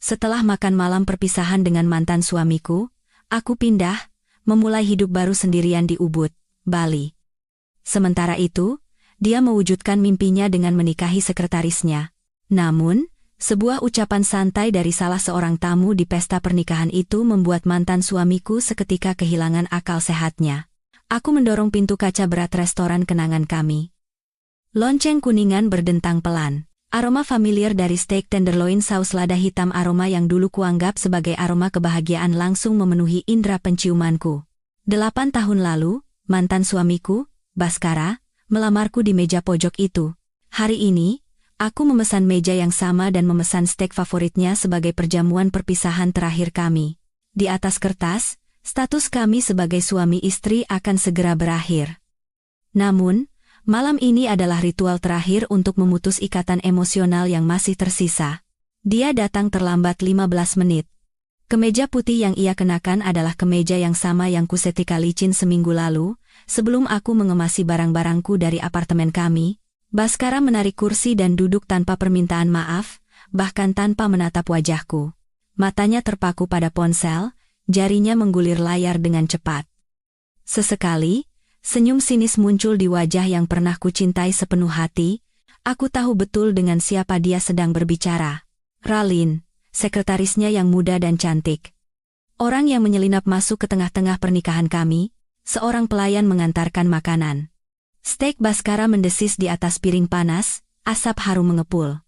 Setelah makan malam perpisahan dengan mantan suamiku, aku pindah, memulai hidup baru sendirian di Ubud, Bali. Sementara itu, dia mewujudkan mimpinya dengan menikahi sekretarisnya. Namun, sebuah ucapan santai dari salah seorang tamu di pesta pernikahan itu membuat mantan suamiku seketika kehilangan akal sehatnya. Aku mendorong pintu kaca berat restoran kenangan kami. Lonceng kuningan berdentang pelan. Aroma familiar dari steak tenderloin saus lada hitam, aroma yang dulu kuanggap sebagai aroma kebahagiaan, langsung memenuhi indera penciumanku. 8 tahun lalu, mantan suamiku, Baskara, melamarku di meja pojok itu. Hari ini, aku memesan meja yang sama dan memesan steak favoritnya sebagai perjamuan perpisahan terakhir kami. Di atas kertas, status kami sebagai suami istri akan segera berakhir. Namun, malam ini adalah ritual terakhir untuk memutus ikatan emosional yang masih tersisa. Dia datang terlambat 15 menit. Kemeja putih yang ia kenakan adalah kemeja yang sama yang kusetrika licin seminggu lalu, sebelum aku mengemasi barang-barangku dari apartemen kami. Baskara menarik kursi dan duduk tanpa permintaan maaf, bahkan tanpa menatap wajahku. Matanya terpaku pada ponsel, jarinya menggulir layar dengan cepat. Sesekali, senyum sinis muncul di wajah yang pernah kucintai sepenuh hati. Aku tahu betul dengan siapa dia sedang berbicara. Ralin, sekretarisnya yang muda dan cantik. Orang yang menyelinap masuk ke tengah-tengah pernikahan kami, seorang pelayan mengantarkan makanan. Steak Baskara mendesis di atas piring panas, asap harum mengepul.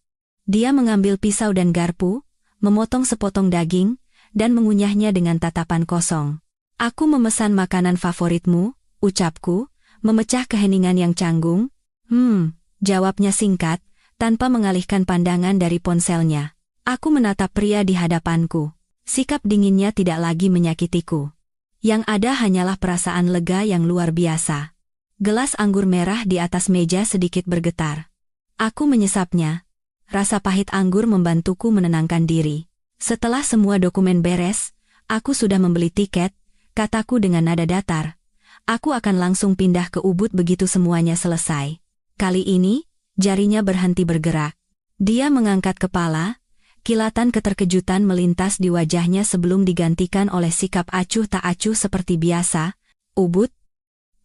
Dia mengambil pisau dan garpu, memotong sepotong daging, dan mengunyahnya dengan tatapan kosong. Aku memesan makanan favoritmu, ucapku, memecah keheningan yang canggung. Jawabnya singkat, tanpa mengalihkan pandangan dari ponselnya. Aku menatap pria di hadapanku. Sikap dinginnya tidak lagi menyakitiku. Yang ada hanyalah perasaan lega yang luar biasa. Gelas anggur merah di atas meja sedikit bergetar. Aku menyesapnya. Rasa pahit anggur membantuku menenangkan diri. Setelah semua dokumen beres, aku sudah membeli tiket, kataku dengan nada datar. Aku akan langsung pindah ke Ubud begitu semuanya selesai. Kali ini, jarinya berhenti bergerak. Dia mengangkat kepala, kilatan keterkejutan melintas di wajahnya sebelum digantikan oleh sikap acuh tak acuh seperti biasa. Ubud?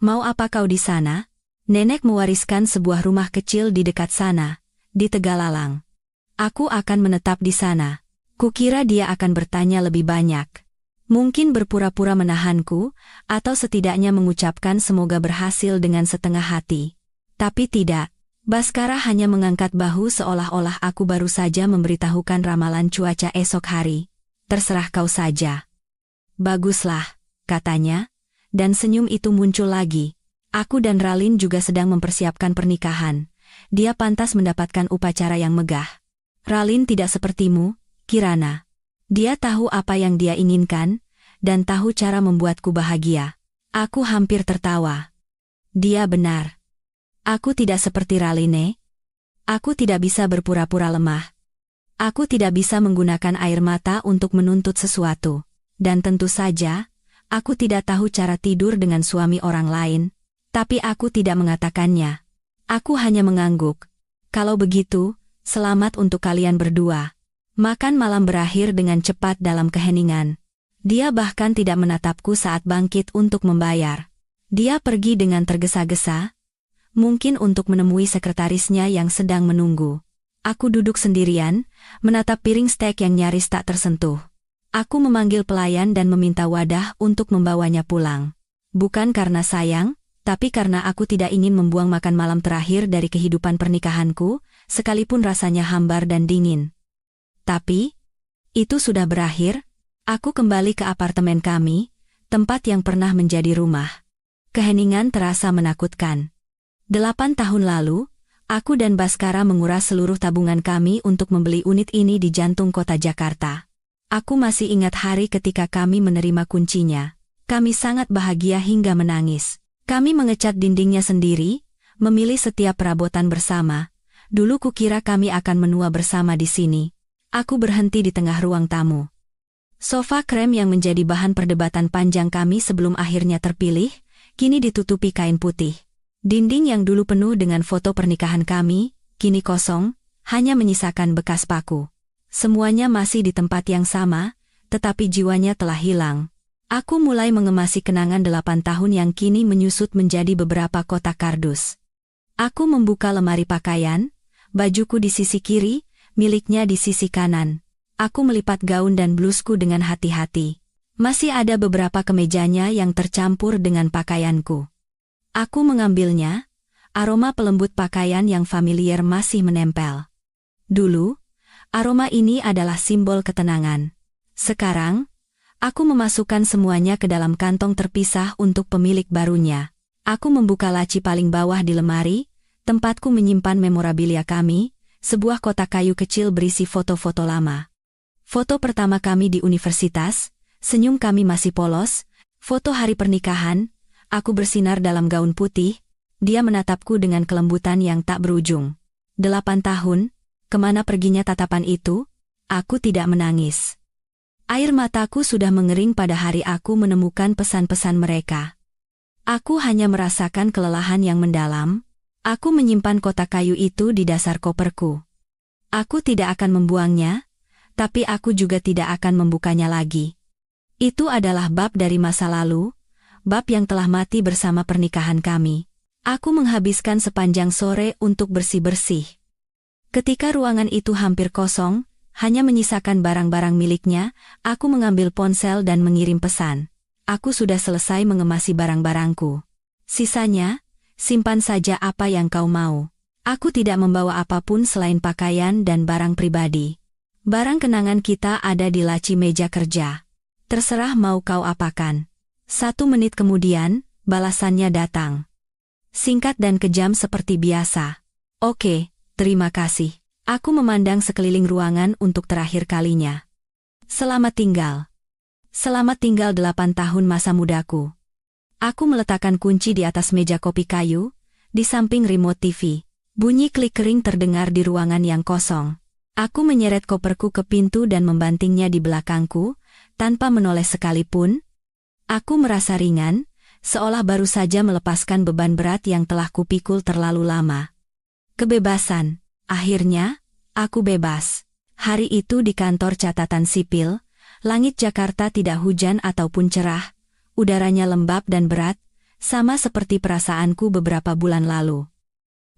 Mau apa kau di sana? Nenek mewariskan sebuah rumah kecil di dekat sana, di Tegalalang. Aku akan menetap di sana. Kukira dia akan bertanya lebih banyak. Mungkin berpura-pura menahanku, atau setidaknya mengucapkan semoga berhasil dengan setengah hati. Tapi tidak. Baskara hanya mengangkat bahu seolah-olah aku baru saja memberitahukan ramalan cuaca esok hari. Terserah kau saja. Baguslah, katanya. Dan senyum itu muncul lagi. Aku dan Ralin juga sedang mempersiapkan pernikahan. Dia pantas mendapatkan upacara yang megah. Ralin tidak sepertimu, Kirana. Dia tahu apa yang dia inginkan, dan tahu cara membuatku bahagia. Aku hampir tertawa. Dia benar. Aku tidak seperti Raline. Aku tidak bisa berpura-pura lemah. Aku tidak bisa menggunakan air mata untuk menuntut sesuatu. Dan tentu saja, aku tidak tahu cara tidur dengan suami orang lain, tapi aku tidak mengatakannya. Aku hanya mengangguk. Kalau begitu, selamat untuk kalian berdua. Makan malam berakhir dengan cepat dalam keheningan. Dia bahkan tidak menatapku saat bangkit untuk membayar. Dia pergi dengan tergesa-gesa, mungkin untuk menemui sekretarisnya yang sedang menunggu. Aku duduk sendirian, menatap piring steak yang nyaris tak tersentuh. Aku memanggil pelayan dan meminta wadah untuk membawanya pulang. Bukan karena sayang, tapi karena aku tidak ingin membuang makan malam terakhir dari kehidupan pernikahanku, sekalipun rasanya hambar dan dingin. Tapi, itu sudah berakhir. Aku kembali ke apartemen kami, tempat yang pernah menjadi rumah. Keheningan terasa menakutkan. 8 tahun lalu, aku dan Baskara menguras seluruh tabungan kami untuk membeli unit ini di jantung kota Jakarta. Aku masih ingat hari ketika kami menerima kuncinya. Kami sangat bahagia hingga menangis. Kami mengecat dindingnya sendiri, memilih setiap perabotan bersama. Dulu kukira kami akan menua bersama di sini. Aku berhenti di tengah ruang tamu. Sofa krem yang menjadi bahan perdebatan panjang kami sebelum akhirnya terpilih, kini ditutupi kain putih. Dinding yang dulu penuh dengan foto pernikahan kami, kini kosong, hanya menyisakan bekas paku. Semuanya masih di tempat yang sama, tetapi jiwanya telah hilang. Aku mulai mengemasi kenangan 8 tahun yang kini menyusut menjadi beberapa kotak kardus. Aku membuka lemari pakaian, bajuku di sisi kiri, miliknya di sisi kanan. Aku melipat gaun dan blusku dengan hati-hati. Masih ada beberapa kemejanya yang tercampur dengan pakaianku. Aku mengambilnya, aroma pelembut pakaian yang familiar masih menempel. Dulu, aroma ini adalah simbol ketenangan. Sekarang, aku memasukkan semuanya ke dalam kantong terpisah untuk pemilik barunya. Aku membuka laci paling bawah di lemari, tempatku menyimpan memorabilia kami, sebuah kotak kayu kecil berisi foto-foto lama. Foto pertama kami di universitas, senyum kami masih polos, foto hari pernikahan, aku bersinar dalam gaun putih, dia menatapku dengan kelembutan yang tak berujung. 8 tahun, kemana perginya tatapan itu? Aku tidak menangis. Air mataku sudah mengering pada hari aku menemukan pesan-pesan mereka. Aku hanya merasakan kelelahan yang mendalam. Aku menyimpan kotak kayu itu di dasar koperku. Aku tidak akan membuangnya, tapi aku juga tidak akan membukanya lagi. Itu adalah bab dari masa lalu, bab yang telah mati bersama pernikahan kami. Aku menghabiskan sepanjang sore untuk bersih-bersih. Ketika ruangan itu hampir kosong, hanya menyisakan barang-barang miliknya, aku mengambil ponsel dan mengirim pesan. Aku sudah selesai mengemasi barang-barangku. Sisanya, simpan saja apa yang kau mau. Aku tidak membawa apapun selain pakaian dan barang pribadi. Barang kenangan kita ada di laci meja kerja. Terserah mau kau apakan. 1 menit kemudian, balasannya datang. Singkat dan kejam seperti biasa. Oke, terima kasih. Aku memandang sekeliling ruangan untuk terakhir kalinya. Selamat tinggal. Selamat tinggal 8 tahun masa mudaku. Aku meletakkan kunci di atas meja kopi kayu, di samping remote TV. Bunyi klik kering terdengar di ruangan yang kosong. Aku menyeret koperku ke pintu dan membantingnya di belakangku, tanpa menoleh sekalipun. Aku merasa ringan, seolah baru saja melepaskan beban berat yang telah kupikul terlalu lama. Kebebasan. Akhirnya, aku bebas. Hari itu di kantor catatan sipil, langit Jakarta tidak hujan ataupun cerah, udaranya lembab dan berat, sama seperti perasaanku beberapa bulan lalu.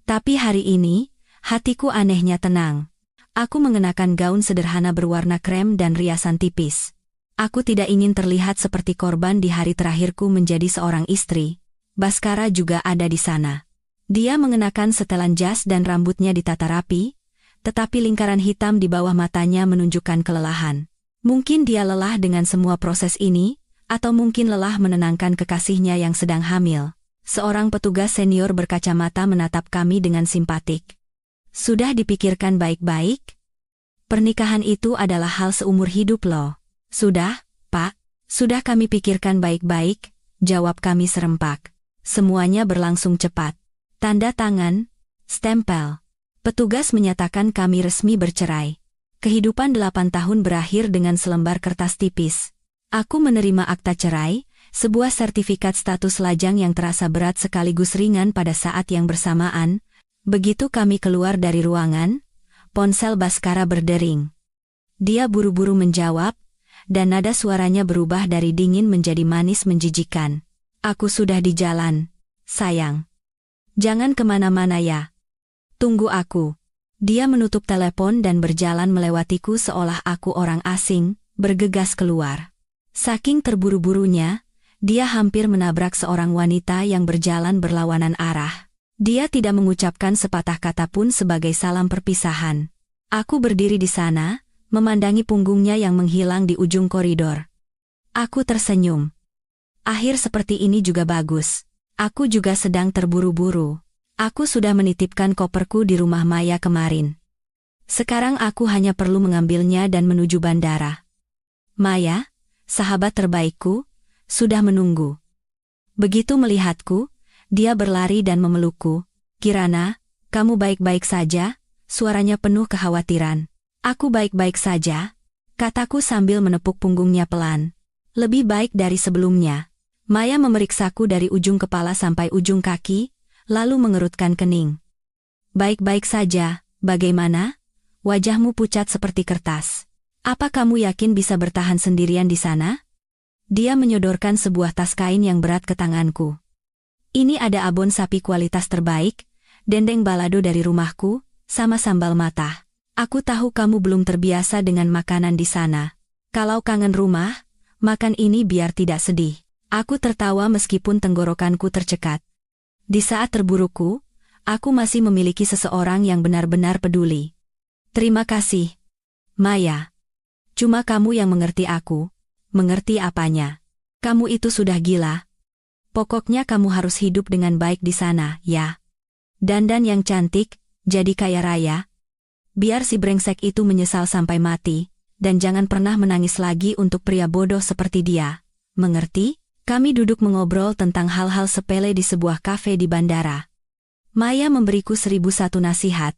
Tapi hari ini, hatiku anehnya tenang. Aku mengenakan gaun sederhana berwarna krem dan riasan tipis. Aku tidak ingin terlihat seperti korban di hari terakhirku menjadi seorang istri. Baskara juga ada di sana. Dia mengenakan setelan jas dan rambutnya ditata rapi, tetapi lingkaran hitam di bawah matanya menunjukkan kelelahan. Mungkin dia lelah dengan semua proses ini, atau mungkin lelah menenangkan kekasihnya yang sedang hamil. Seorang petugas senior berkacamata menatap kami dengan simpatik. Sudah dipikirkan baik-baik? Pernikahan itu adalah hal seumur hidup loh. Sudah, Pak. Sudah kami pikirkan baik-baik, jawab kami serempak. Semuanya berlangsung cepat. Tanda tangan, stempel. Petugas menyatakan kami resmi bercerai. Kehidupan 8 tahun berakhir dengan selembar kertas tipis. Aku menerima akta cerai, sebuah sertifikat status lajang yang terasa berat sekaligus ringan pada saat yang bersamaan. Begitu kami keluar dari ruangan, ponsel Baskara berdering. Dia buru-buru menjawab, dan nada suaranya berubah dari dingin menjadi manis menjijikan. Aku sudah di jalan, sayang. Jangan kemana-mana ya. Tunggu aku. Dia menutup telepon dan berjalan melewatiku seolah aku orang asing, bergegas keluar. Saking terburu-burunya, dia hampir menabrak seorang wanita yang berjalan berlawanan arah. Dia tidak mengucapkan sepatah kata pun sebagai salam perpisahan. Aku berdiri di sana, memandangi punggungnya yang menghilang di ujung koridor. Aku tersenyum. Akhir seperti ini juga bagus. Aku juga sedang terburu-buru. Aku sudah menitipkan koperku di rumah Maya kemarin. Sekarang aku hanya perlu mengambilnya dan menuju bandara. Maya, sahabat terbaikku, sudah menunggu. Begitu melihatku, dia berlari dan memelukku. Kirana, kamu baik-baik saja? Suaranya penuh kekhawatiran. Aku baik-baik saja, kataku sambil menepuk punggungnya pelan. Lebih baik dari sebelumnya. Maya memeriksaku dari ujung kepala sampai ujung kaki, lalu mengerutkan kening. Baik-baik saja, bagaimana? Wajahmu pucat seperti kertas. Apa kamu yakin bisa bertahan sendirian di sana? Dia menyodorkan sebuah tas kain yang berat ke tanganku. Ini ada abon sapi kualitas terbaik, dendeng balado dari rumahku, sama sambal matah. Aku tahu kamu belum terbiasa dengan makanan di sana. Kalau kangen rumah, makan ini biar tidak sedih. Aku tertawa meskipun tenggorokanku tercekat. Di saat terburukku, aku masih memiliki seseorang yang benar-benar peduli. Terima kasih, Maya. Cuma kamu yang mengerti aku. Mengerti apanya? Kamu itu sudah gila. Pokoknya kamu harus hidup dengan baik di sana, ya. Dandan yang cantik, jadi kaya raya. Biar si brengsek itu menyesal sampai mati, dan jangan pernah menangis lagi untuk pria bodoh seperti dia. Mengerti? Kami duduk mengobrol tentang hal-hal sepele di sebuah kafe di bandara. Maya memberiku 1001 nasihat.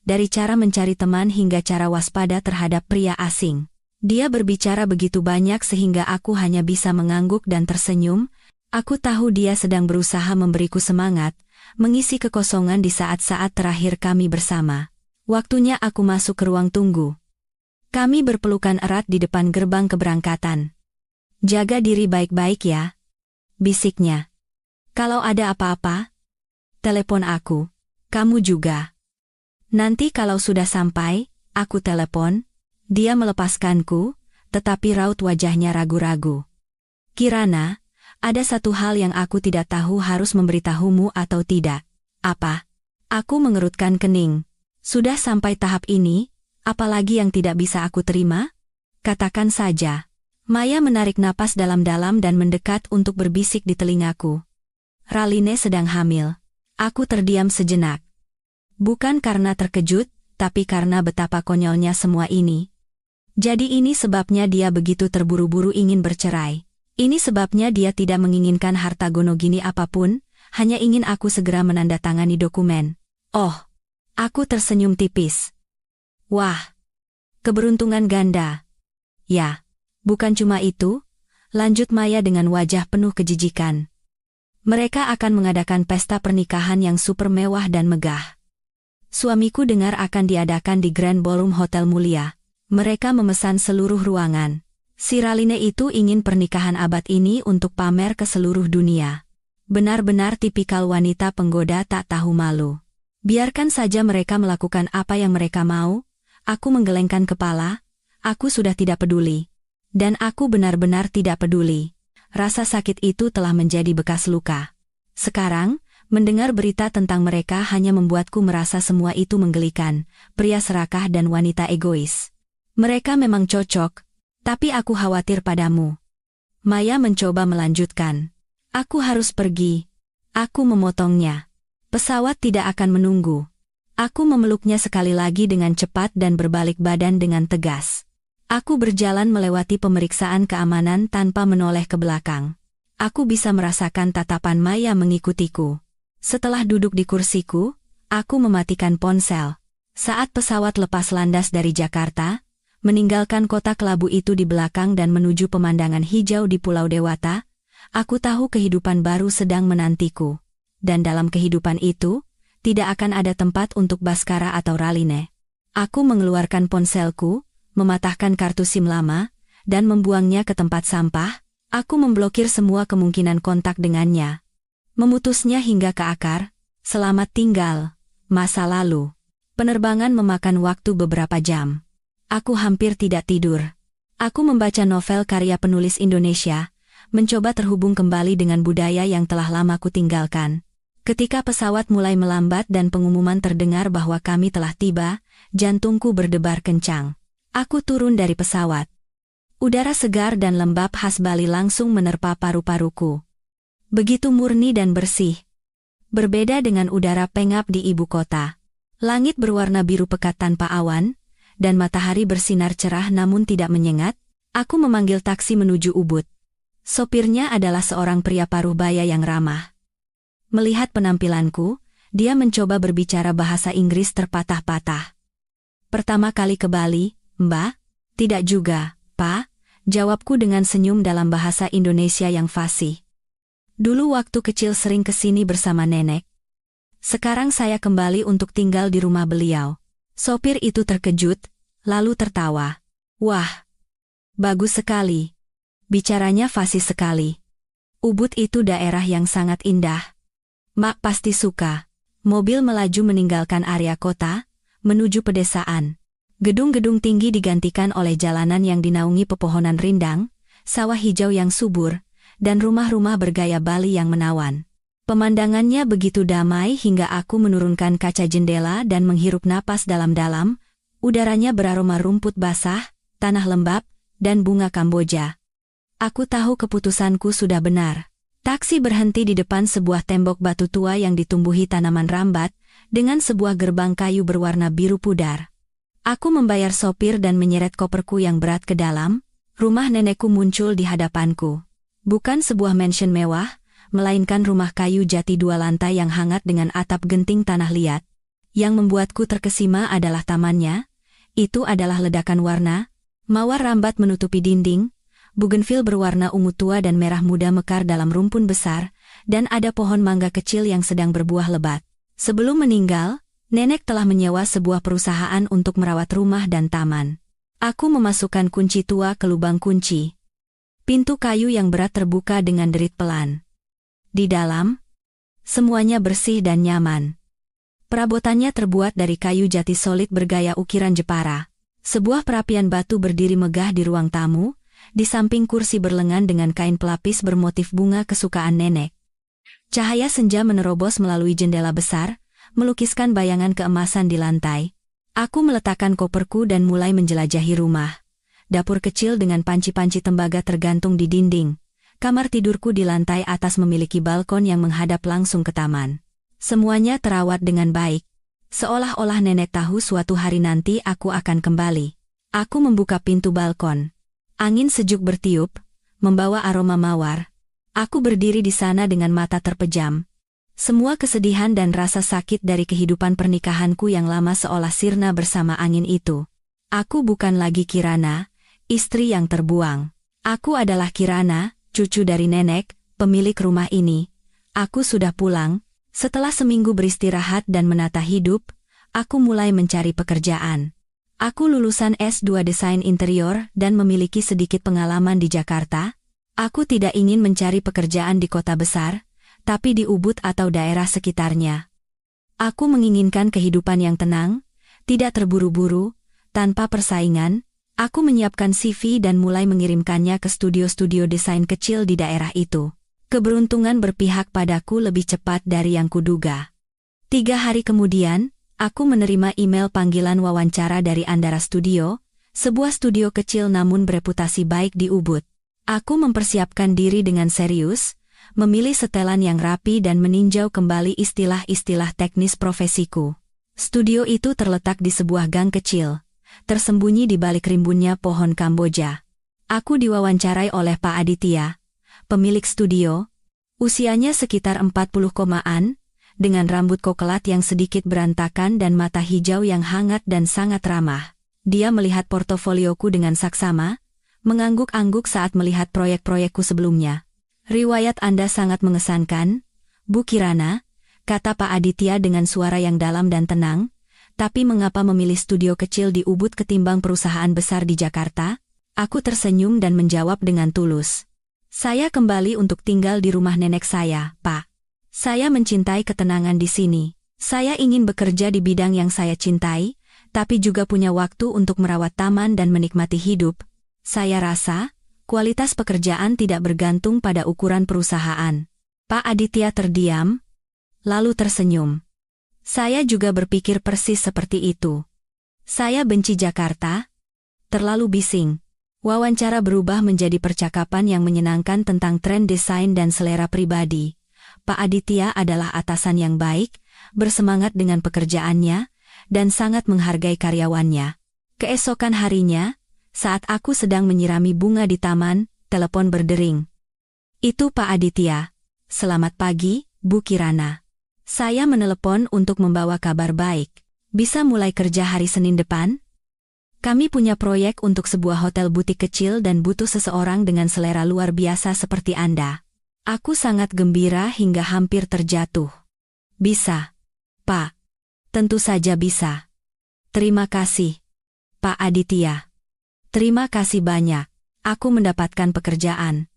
Dari cara mencari teman hingga cara waspada terhadap pria asing. Dia berbicara begitu banyak sehingga aku hanya bisa mengangguk dan tersenyum. Aku tahu dia sedang berusaha memberiku semangat, mengisi kekosongan di saat-saat terakhir kami bersama. Waktunya aku masuk ke ruang tunggu. Kami berpelukan erat di depan gerbang keberangkatan. Jaga diri baik-baik ya, bisiknya. Kalau ada apa-apa, telepon aku. Kamu juga. Nanti kalau sudah sampai, aku telepon. Dia melepaskanku, tetapi raut wajahnya ragu-ragu. Kirana, ada satu hal yang aku tidak tahu harus memberitahumu atau tidak. Apa? Aku mengerutkan kening. Sudah sampai tahap ini, apalagi yang tidak bisa aku terima? Katakan saja. Maya menarik napas dalam-dalam dan mendekat untuk berbisik di telingaku. Raline sedang hamil. Aku terdiam sejenak. Bukan karena terkejut, tapi karena betapa konyolnya semua ini. Jadi ini sebabnya dia begitu terburu-buru ingin bercerai. Ini sebabnya dia tidak menginginkan harta gono gini apapun, hanya ingin aku segera menandatangani dokumen. Oh, aku tersenyum tipis. Wah, keberuntungan ganda. Ya, bukan cuma itu, lanjut Maya dengan wajah penuh kejijikan. Mereka akan mengadakan pesta pernikahan yang super mewah dan megah. Suamiku dengar akan diadakan di Grand Ballroom Hotel Mulia. Mereka memesan seluruh ruangan. Si Raline itu ingin pernikahan abad ini untuk pamer ke seluruh dunia. Benar-benar tipikal wanita penggoda tak tahu malu. Biarkan saja mereka melakukan apa yang mereka mau. Aku menggelengkan kepala. Aku sudah tidak peduli. Dan aku benar-benar tidak peduli. Rasa sakit itu telah menjadi bekas luka. Sekarang, mendengar berita tentang mereka hanya membuatku merasa semua itu menggelikan, pria serakah dan wanita egois. Mereka memang cocok, tapi aku khawatir padamu. Maya mencoba melanjutkan. Aku harus pergi. Aku memotongnya. Pesawat tidak akan menunggu. Aku memeluknya sekali lagi dengan cepat dan berbalik badan dengan tegas. Aku berjalan melewati pemeriksaan keamanan tanpa menoleh ke belakang. Aku bisa merasakan tatapan Maya mengikutiku. Setelah duduk di kursiku, aku mematikan ponsel. Saat pesawat lepas landas dari Jakarta, meninggalkan kota kelabu itu di belakang dan menuju pemandangan hijau di Pulau Dewata, aku tahu kehidupan baru sedang menantiku. Dan dalam kehidupan itu, tidak akan ada tempat untuk Baskara atau Raline. Aku mengeluarkan ponselku, mematahkan kartu SIM lama, dan membuangnya ke tempat sampah. Aku memblokir semua kemungkinan kontak dengannya. Memutusnya hingga ke akar. Selamat tinggal, masa lalu. Penerbangan memakan waktu beberapa jam. Aku hampir tidak tidur. Aku membaca novel karya penulis Indonesia, mencoba terhubung kembali dengan budaya yang telah lama ku tinggalkan. Ketika pesawat mulai melambat dan pengumuman terdengar bahwa kami telah tiba, jantungku berdebar kencang. Aku turun dari pesawat. Udara segar dan lembab khas Bali langsung menerpa paru-paruku. Begitu murni dan bersih. Berbeda dengan udara pengap di ibu kota. Langit berwarna biru pekat tanpa awan, dan matahari bersinar cerah namun tidak menyengat. Aku memanggil taksi menuju Ubud. Sopirnya adalah seorang pria paruh-baya yang ramah. Melihat penampilanku, dia mencoba berbicara bahasa Inggris terpatah-patah. Pertama kali ke Bali, Mbak? Tidak juga, Pak, jawabku dengan senyum dalam bahasa Indonesia yang fasih. Dulu waktu kecil sering kesini bersama nenek. Sekarang saya kembali untuk tinggal di rumah beliau. Sopir itu terkejut, lalu tertawa. Wah, bagus sekali. Bicaranya fasih sekali. Ubud itu daerah yang sangat indah. Mak pasti suka. Mobil melaju meninggalkan area kota, menuju pedesaan. Gedung-gedung tinggi digantikan oleh jalanan yang dinaungi pepohonan rindang, sawah hijau yang subur, dan rumah-rumah bergaya Bali yang menawan. Pemandangannya begitu damai hingga aku menurunkan kaca jendela dan menghirup napas dalam-dalam. Udaranya beraroma rumput basah, tanah lembab, dan bunga Kamboja. Aku tahu keputusanku sudah benar. Taksi berhenti di depan sebuah tembok batu tua yang ditumbuhi tanaman rambat, dengan sebuah gerbang kayu berwarna biru pudar. Aku membayar sopir dan menyeret koperku yang berat ke dalam. Rumah nenekku muncul di hadapanku. Bukan sebuah mansion mewah, melainkan rumah kayu jati 2 lantai yang hangat dengan atap genting tanah liat. Yang membuatku terkesima adalah tamannya. Itu adalah ledakan warna. Mawar rambat menutupi dinding, bugenvil berwarna ungu tua dan merah muda mekar dalam rumpun besar, dan ada pohon mangga kecil yang sedang berbuah lebat. Sebelum meninggal, nenek telah menyewa sebuah perusahaan untuk merawat rumah dan taman. Aku memasukkan kunci tua ke lubang kunci. Pintu kayu yang berat terbuka dengan derit pelan. Di dalam, semuanya bersih dan nyaman. Perabotannya terbuat dari kayu jati solid bergaya ukiran Jepara. Sebuah perapian batu berdiri megah di ruang tamu, di samping kursi berlengan dengan kain pelapis bermotif bunga kesukaan nenek. Cahaya senja menerobos melalui jendela besar, melukiskan bayangan keemasan di lantai. Aku meletakkan koperku dan mulai menjelajahi rumah. Dapur kecil dengan panci-panci tembaga tergantung di dinding. Kamar tidurku di lantai atas memiliki balkon yang menghadap langsung ke taman. Semuanya terawat dengan baik. Seolah-olah nenek tahu suatu hari nanti aku akan kembali. Aku membuka pintu balkon. Angin sejuk bertiup, membawa aroma mawar. Aku berdiri di sana dengan mata terpejam. Semua kesedihan dan rasa sakit dari kehidupan pernikahanku yang lama seolah sirna bersama angin itu. Aku bukan lagi Kirana, istri yang terbuang. Aku adalah Kirana, cucu dari nenek, pemilik rumah ini. Aku sudah pulang. Setelah seminggu beristirahat dan menata hidup, aku mulai mencari pekerjaan. Aku lulusan S2 Desain Interior dan memiliki sedikit pengalaman di Jakarta. Aku tidak ingin mencari pekerjaan di kota besar, tapi di Ubud atau daerah sekitarnya. Aku menginginkan kehidupan yang tenang, tidak terburu-buru, tanpa persaingan. Aku menyiapkan CV dan mulai mengirimkannya ke studio-studio desain kecil di daerah itu. Keberuntungan berpihak padaku lebih cepat dari yang kuduga. 3 hari kemudian, aku menerima email panggilan wawancara dari Andara Studio, sebuah studio kecil namun bereputasi baik di Ubud. Aku mempersiapkan diri dengan serius, memilih setelan yang rapi dan meninjau kembali istilah-istilah teknis profesiku. Studio itu terletak di sebuah gang kecil, tersembunyi di balik rimbunnya pohon Kamboja. Aku diwawancarai oleh Pak Aditya, pemilik studio. Usianya sekitar 40-an, dengan rambut kokelat yang sedikit berantakan dan mata hijau yang hangat dan sangat ramah. Dia melihat portofolioku dengan saksama, mengangguk-angguk saat melihat proyek-proyekku sebelumnya. Riwayat Anda sangat mengesankan, Bu Kirana, kata Pak Aditya dengan suara yang dalam dan tenang. Tapi mengapa memilih studio kecil di Ubud ketimbang perusahaan besar di Jakarta? Aku tersenyum dan menjawab dengan tulus. Saya kembali untuk tinggal di rumah nenek saya, Pak. Saya mencintai ketenangan di sini. Saya ingin bekerja di bidang yang saya cintai, tapi juga punya waktu untuk merawat taman dan menikmati hidup. Saya rasa, kualitas pekerjaan tidak bergantung pada ukuran perusahaan. Pak Aditya terdiam, lalu tersenyum. Saya juga berpikir persis seperti itu. Saya benci Jakarta. Terlalu bising. Wawancara berubah menjadi percakapan yang menyenangkan tentang tren desain dan selera pribadi. Pak Aditya adalah atasan yang baik, bersemangat dengan pekerjaannya, dan sangat menghargai karyawannya. Keesokan harinya, saat aku sedang menyirami bunga di taman, telepon berdering. Itu Pak Aditya. Selamat pagi, Bu Kirana. Saya menelepon untuk membawa kabar baik. Bisa mulai kerja hari Senin depan? Kami punya proyek untuk sebuah hotel butik kecil dan butuh seseorang dengan selera luar biasa seperti Anda. Aku sangat gembira hingga hampir terjatuh. Bisa, Pak. Tentu saja bisa. Terima kasih, Pak Aditya. Terima kasih banyak. Aku mendapatkan pekerjaan.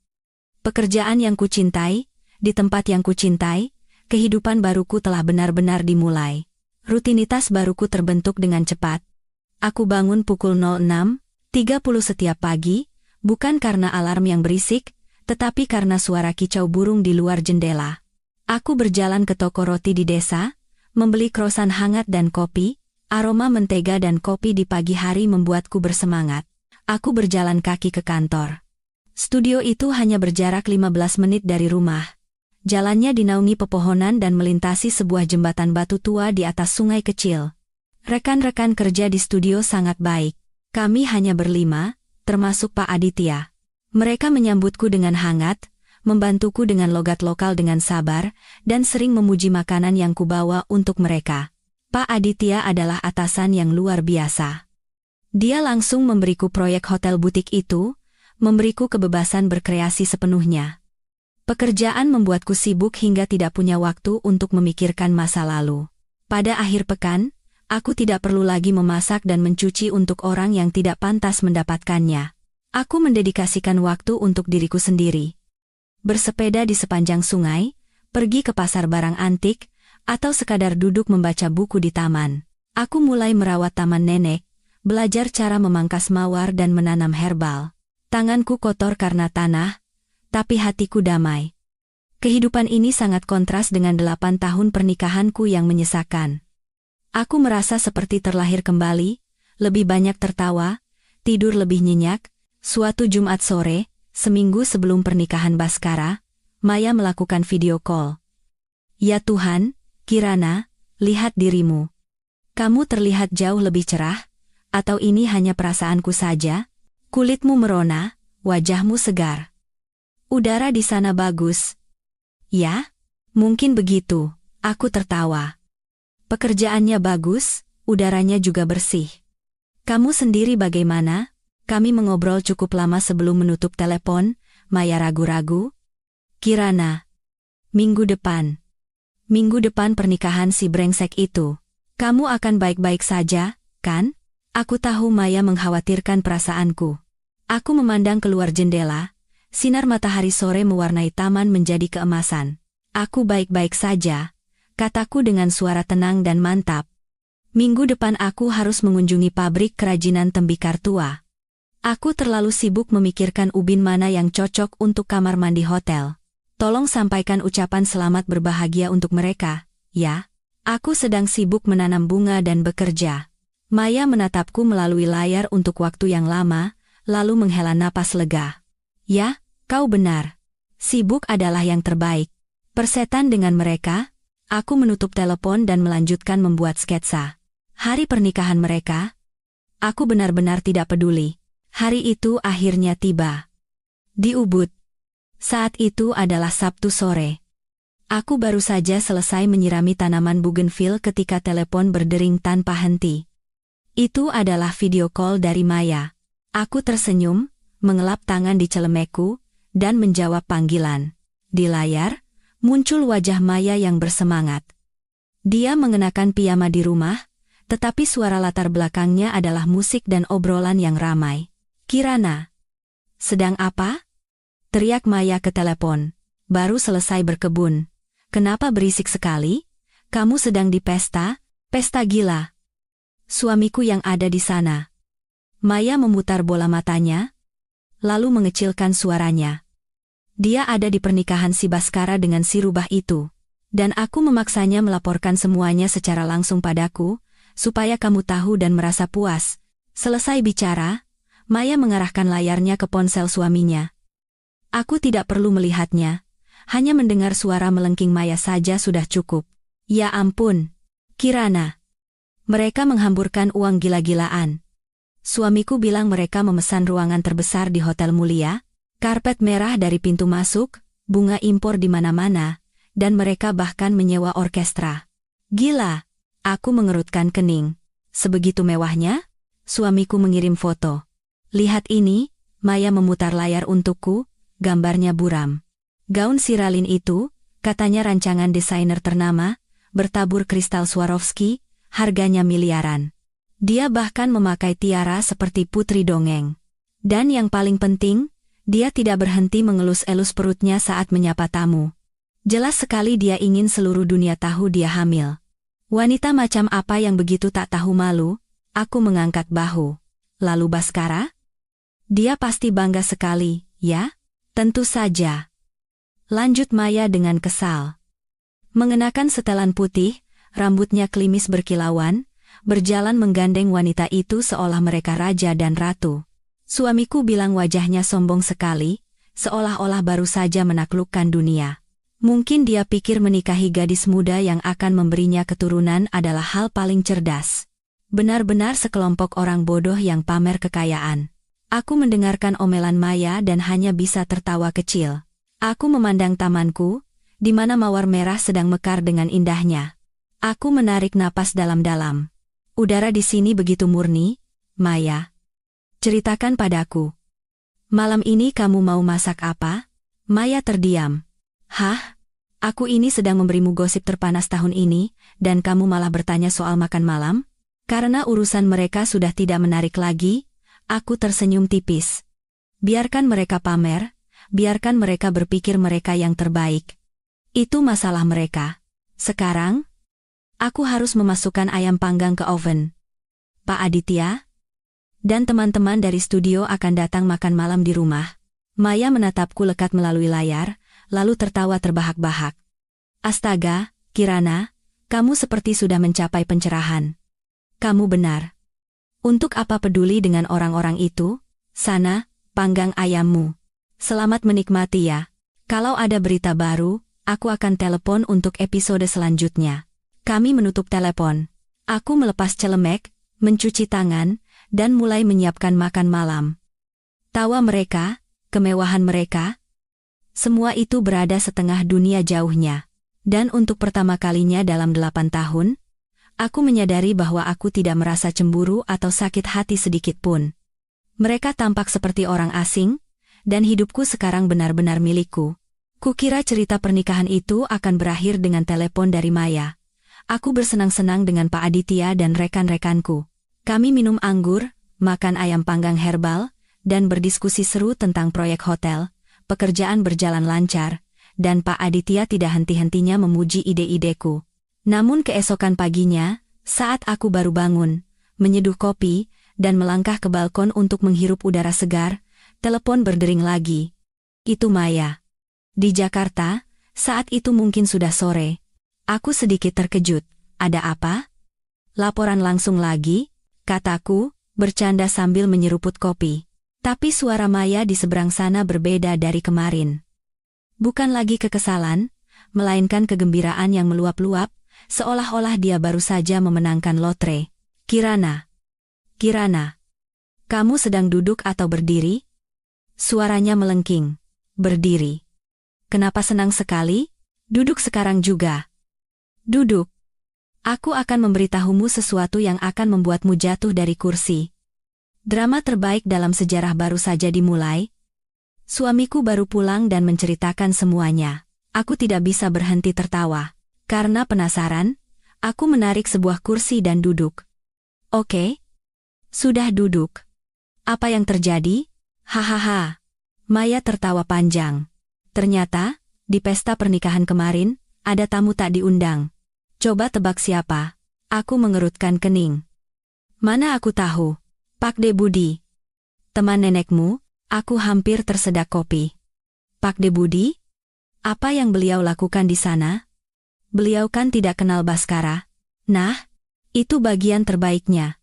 Pekerjaan yang kucintai, di tempat yang kucintai, kehidupan baruku telah benar-benar dimulai. Rutinitas baruku terbentuk dengan cepat. Aku bangun pukul 06.30 setiap pagi, bukan karena alarm yang berisik, tetapi karena suara kicau burung di luar jendela. Aku berjalan ke toko roti di desa, membeli krosan hangat dan kopi. Aroma mentega dan kopi di pagi hari membuatku bersemangat. Aku berjalan kaki ke kantor. Studio itu hanya berjarak 15 menit dari rumah. Jalannya dinaungi pepohonan dan melintasi sebuah jembatan batu tua di atas sungai kecil. Rekan-rekan kerja di studio sangat baik. Kami hanya berlima, termasuk Pak Aditya. Mereka menyambutku dengan hangat, membantuku dengan logat lokal dengan sabar, dan sering memuji makanan yang kubawa untuk mereka. Pak Aditya adalah atasan yang luar biasa. Dia langsung memberiku proyek hotel butik itu, memberiku kebebasan berkreasi sepenuhnya. Pekerjaan membuatku sibuk hingga tidak punya waktu untuk memikirkan masa lalu. Pada akhir pekan, aku tidak perlu lagi memasak dan mencuci untuk orang yang tidak pantas mendapatkannya. Aku mendedikasikan waktu untuk diriku sendiri. Bersepeda di sepanjang sungai, pergi ke pasar barang antik, atau sekadar duduk membaca buku di taman. Aku mulai merawat taman nenek, belajar cara memangkas mawar dan menanam herbal. Tanganku kotor karena tanah, tapi hatiku damai. Kehidupan ini sangat kontras dengan 8 tahun pernikahanku yang menyesakan. Aku merasa seperti terlahir kembali, lebih banyak tertawa, tidur lebih nyenyak. Suatu Jumat sore, seminggu sebelum pernikahan Baskara, Maya melakukan video call. Ya Tuhan, Kirana, lihat dirimu. Kamu terlihat jauh lebih cerah, atau ini hanya perasaanku saja? Kulitmu merona, wajahmu segar. Udara di sana bagus. Ya, mungkin begitu, aku tertawa. Pekerjaannya bagus, udaranya juga bersih. Kamu sendiri bagaimana? Kami mengobrol cukup lama sebelum menutup telepon. Maya ragu-ragu. Kirana. Minggu depan pernikahan si brengsek itu. Kamu akan baik-baik saja, kan? Aku tahu Maya mengkhawatirkan perasaanku. Aku memandang keluar jendela. Sinar matahari sore mewarnai taman menjadi keemasan. Aku baik-baik saja, kataku dengan suara tenang dan mantap. Minggu depan aku harus mengunjungi pabrik kerajinan tembikar tua. Aku terlalu sibuk memikirkan ubin mana yang cocok untuk kamar mandi hotel. Tolong sampaikan ucapan selamat berbahagia untuk mereka, ya. Aku sedang sibuk menanam bunga dan bekerja. Maya menatapku melalui layar untuk waktu yang lama, lalu menghela napas lega. Ya, kau benar. Sibuk adalah yang terbaik. Persetan dengan mereka, aku menutup telepon dan melanjutkan membuat sketsa. Hari pernikahan mereka, aku benar-benar tidak peduli. Hari itu akhirnya tiba. Di Ubud. Saat itu adalah Sabtu sore. Aku baru saja selesai menyirami tanaman bougainville ketika telepon berdering tanpa henti. Itu adalah video call dari Maya. Aku tersenyum, mengelap tangan di celemekku, dan menjawab panggilan. Di layar, muncul wajah Maya yang bersemangat. Dia mengenakan piyama di rumah, tetapi suara latar belakangnya adalah musik dan obrolan yang ramai. Kirana. Sedang apa? Teriak Maya ke telepon. Baru selesai berkebun. Kenapa berisik sekali? Kamu sedang di pesta? Pesta gila. Suamiku yang ada di sana. Maya memutar bola matanya, lalu mengecilkan suaranya. Dia ada di pernikahan si Baskara dengan si rubah itu. Dan aku memaksanya melaporkan semuanya secara langsung padaku, supaya kamu tahu dan merasa puas. Selesai bicara, Maya mengarahkan layarnya ke ponsel suaminya. Aku tidak perlu melihatnya, hanya mendengar suara melengking Maya saja sudah cukup. Ya ampun, Kirana. Mereka menghamburkan uang gila-gilaan. Suamiku bilang mereka memesan ruangan terbesar di hotel mulia, karpet merah dari pintu masuk, bunga impor di mana-mana, dan mereka bahkan menyewa orkestra. Gila, aku mengerutkan kening. Sebegitu mewahnya? Suamiku mengirim foto. Lihat ini, Maya memutar layar untukku, gambarnya buram. Gaun Siralin itu, katanya rancangan desainer ternama, bertabur kristal Swarovski, harganya miliaran. Dia bahkan memakai tiara seperti putri dongeng. Dan yang paling penting, dia tidak berhenti mengelus-elus perutnya saat menyapa tamu. Jelas sekali dia ingin seluruh dunia tahu dia hamil. Wanita macam apa yang begitu tak tahu malu? Aku mengangkat bahu. Lalu Baskara? Dia pasti bangga sekali, ya? Tentu saja. Lanjut Maya dengan kesal. Mengenakan setelan putih, rambutnya klimis berkilauan, berjalan menggandeng wanita itu seolah mereka raja dan ratu. Suamiku bilang wajahnya sombong sekali, seolah-olah baru saja menaklukkan dunia. Mungkin dia pikir menikahi gadis muda yang akan memberinya keturunan adalah hal paling cerdas. Benar-benar sekelompok orang bodoh yang pamer kekayaan. Aku mendengarkan omelan Maya dan hanya bisa tertawa kecil. Aku memandang tamanku, di mana mawar merah sedang mekar dengan indahnya. Aku menarik napas dalam-dalam. Udara di sini begitu murni, Maya. Ceritakan padaku. Malam ini kamu mau masak apa? Maya terdiam. Hah? Aku ini sedang memberimu gosip terpanas tahun ini, dan kamu malah bertanya soal makan malam? Karena urusan mereka sudah tidak menarik lagi, aku tersenyum tipis. Biarkan mereka pamer, biarkan mereka berpikir mereka yang terbaik. Itu masalah mereka. Sekarang, aku harus memasukkan ayam panggang ke oven. Pak Aditya dan teman-teman dari studio akan datang makan malam di rumah. Maya menatapku lekat melalui layar, lalu tertawa terbahak-bahak. Astaga, Kirana, kamu seperti sudah mencapai pencerahan. Kamu benar. Untuk apa peduli dengan orang-orang itu? Sana, panggang ayammu. Selamat menikmati ya. Kalau ada berita baru, aku akan telepon untuk episode selanjutnya. Kami menutup telepon. Aku melepas celemek, mencuci tangan, dan mulai menyiapkan makan malam. Tawa mereka, kemewahan mereka, semua itu berada setengah dunia jauhnya. Dan untuk pertama kalinya dalam 8 tahun, aku menyadari bahwa aku tidak merasa cemburu atau sakit hati sedikit pun. Mereka tampak seperti orang asing, dan hidupku sekarang benar-benar milikku. Kukira cerita pernikahan itu akan berakhir dengan telepon dari Maya. Aku bersenang-senang dengan Pak Aditya dan rekan-rekanku. Kami minum anggur, makan ayam panggang herbal, dan berdiskusi seru tentang proyek hotel. Pekerjaan berjalan lancar, dan Pak Aditya tidak henti-hentinya memuji ide-ideku. Namun keesokan paginya, saat aku baru bangun, menyeduh kopi, dan melangkah ke balkon untuk menghirup udara segar, telepon berdering lagi. Itu Maya. Di Jakarta, saat itu mungkin sudah sore. Aku sedikit terkejut. Ada apa? Laporan langsung lagi? Kataku, bercanda sambil menyeruput kopi. Tapi suara Maya di seberang sana berbeda dari kemarin. Bukan lagi kekesalan, melainkan kegembiraan yang meluap-luap, seolah-olah dia baru saja memenangkan lotre. Kirana. Kirana. Kamu sedang duduk atau berdiri? Suaranya melengking. Berdiri. Kenapa senang sekali? Duduk sekarang juga. Duduk. Aku akan memberitahumu sesuatu yang akan membuatmu jatuh dari kursi. Drama terbaik dalam sejarah baru saja dimulai. Suamiku baru pulang dan menceritakan semuanya. Aku tidak bisa berhenti tertawa. Karena penasaran, aku menarik sebuah kursi dan duduk. Oke. Sudah duduk. Apa yang terjadi? Hahaha. Maya tertawa panjang. Ternyata, di pesta pernikahan kemarin, ada tamu tak diundang. Coba tebak siapa? Aku mengerutkan kening. Mana aku tahu? Pak De Budi. Teman nenekmu? Aku hampir tersedak kopi. Pak De Budi? Apa yang beliau lakukan di sana? Beliau kan tidak kenal Baskara. Nah, itu bagian terbaiknya.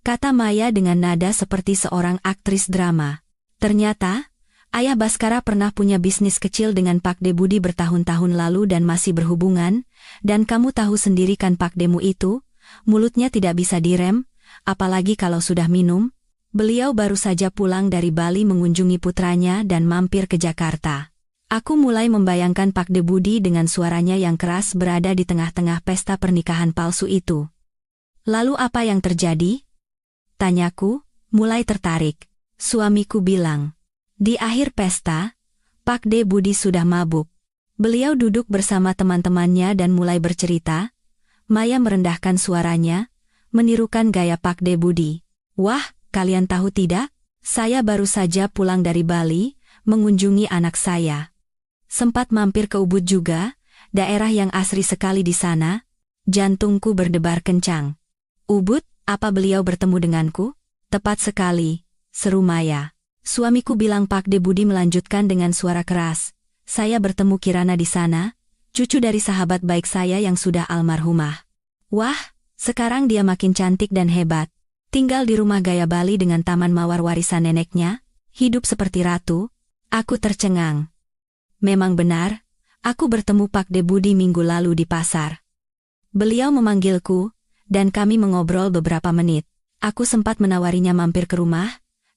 Kata Maya dengan nada seperti seorang aktris drama. Ternyata, ayah Baskara pernah punya bisnis kecil dengan Pak De Budi bertahun-tahun lalu dan masih berhubungan, dan kamu tahu sendiri kan Pak Demu itu, mulutnya tidak bisa direm, apalagi kalau sudah minum. Beliau baru saja pulang dari Bali mengunjungi putranya dan mampir ke Jakarta. Aku mulai membayangkan Pak De Budi dengan suaranya yang keras berada di tengah-tengah pesta pernikahan palsu itu. Lalu apa yang terjadi? Tanyaku, mulai tertarik. Suamiku bilang, di akhir pesta, Pak De Budi sudah mabuk. Beliau duduk bersama teman-temannya dan mulai bercerita. Maya merendahkan suaranya, menirukan gaya Pak De Budi. Wah, kalian tahu tidak? Saya baru saja pulang dari Bali, mengunjungi anak saya. Sempat mampir ke Ubud juga, daerah yang asri sekali di sana. Jantungku berdebar kencang. Ubud, apa beliau bertemu denganku? Tepat sekali, seru Maya. Suamiku bilang. Pak De Budi melanjutkan dengan suara keras. Saya bertemu Kirana di sana, cucu dari sahabat baik saya yang sudah almarhumah. Wah, sekarang dia makin cantik dan hebat. Tinggal di rumah gaya Bali dengan taman mawar warisan neneknya, hidup seperti ratu. Aku tercengang. Memang benar, aku bertemu Pak De Budi minggu lalu di pasar. Beliau memanggilku, dan kami mengobrol beberapa menit. Aku sempat menawarinya mampir ke rumah,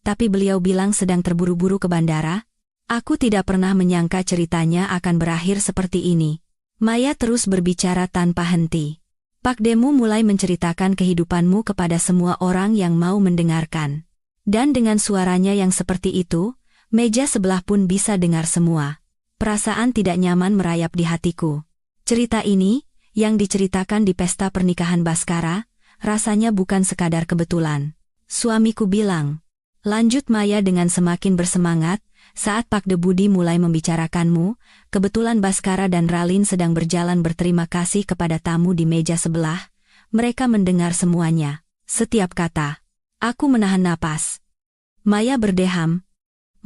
tapi beliau bilang sedang terburu-buru ke bandara. Aku tidak pernah menyangka ceritanya akan berakhir seperti ini. Maya terus berbicara tanpa henti. Pak Demu mulai menceritakan kehidupanmu kepada semua orang yang mau mendengarkan. Dan dengan suaranya yang seperti itu, meja sebelah pun bisa dengar semua. Perasaan tidak nyaman merayap di hatiku. Cerita ini, yang diceritakan di pesta pernikahan Baskara, rasanya bukan sekadar kebetulan. Suamiku bilang. Lanjut Maya dengan semakin bersemangat, saat Pak De Budi mulai membicarakanmu, kebetulan Baskara dan Ralin sedang berjalan berterima kasih kepada tamu di meja sebelah. Mereka mendengar semuanya, setiap kata. Aku menahan napas. Maya berdeham,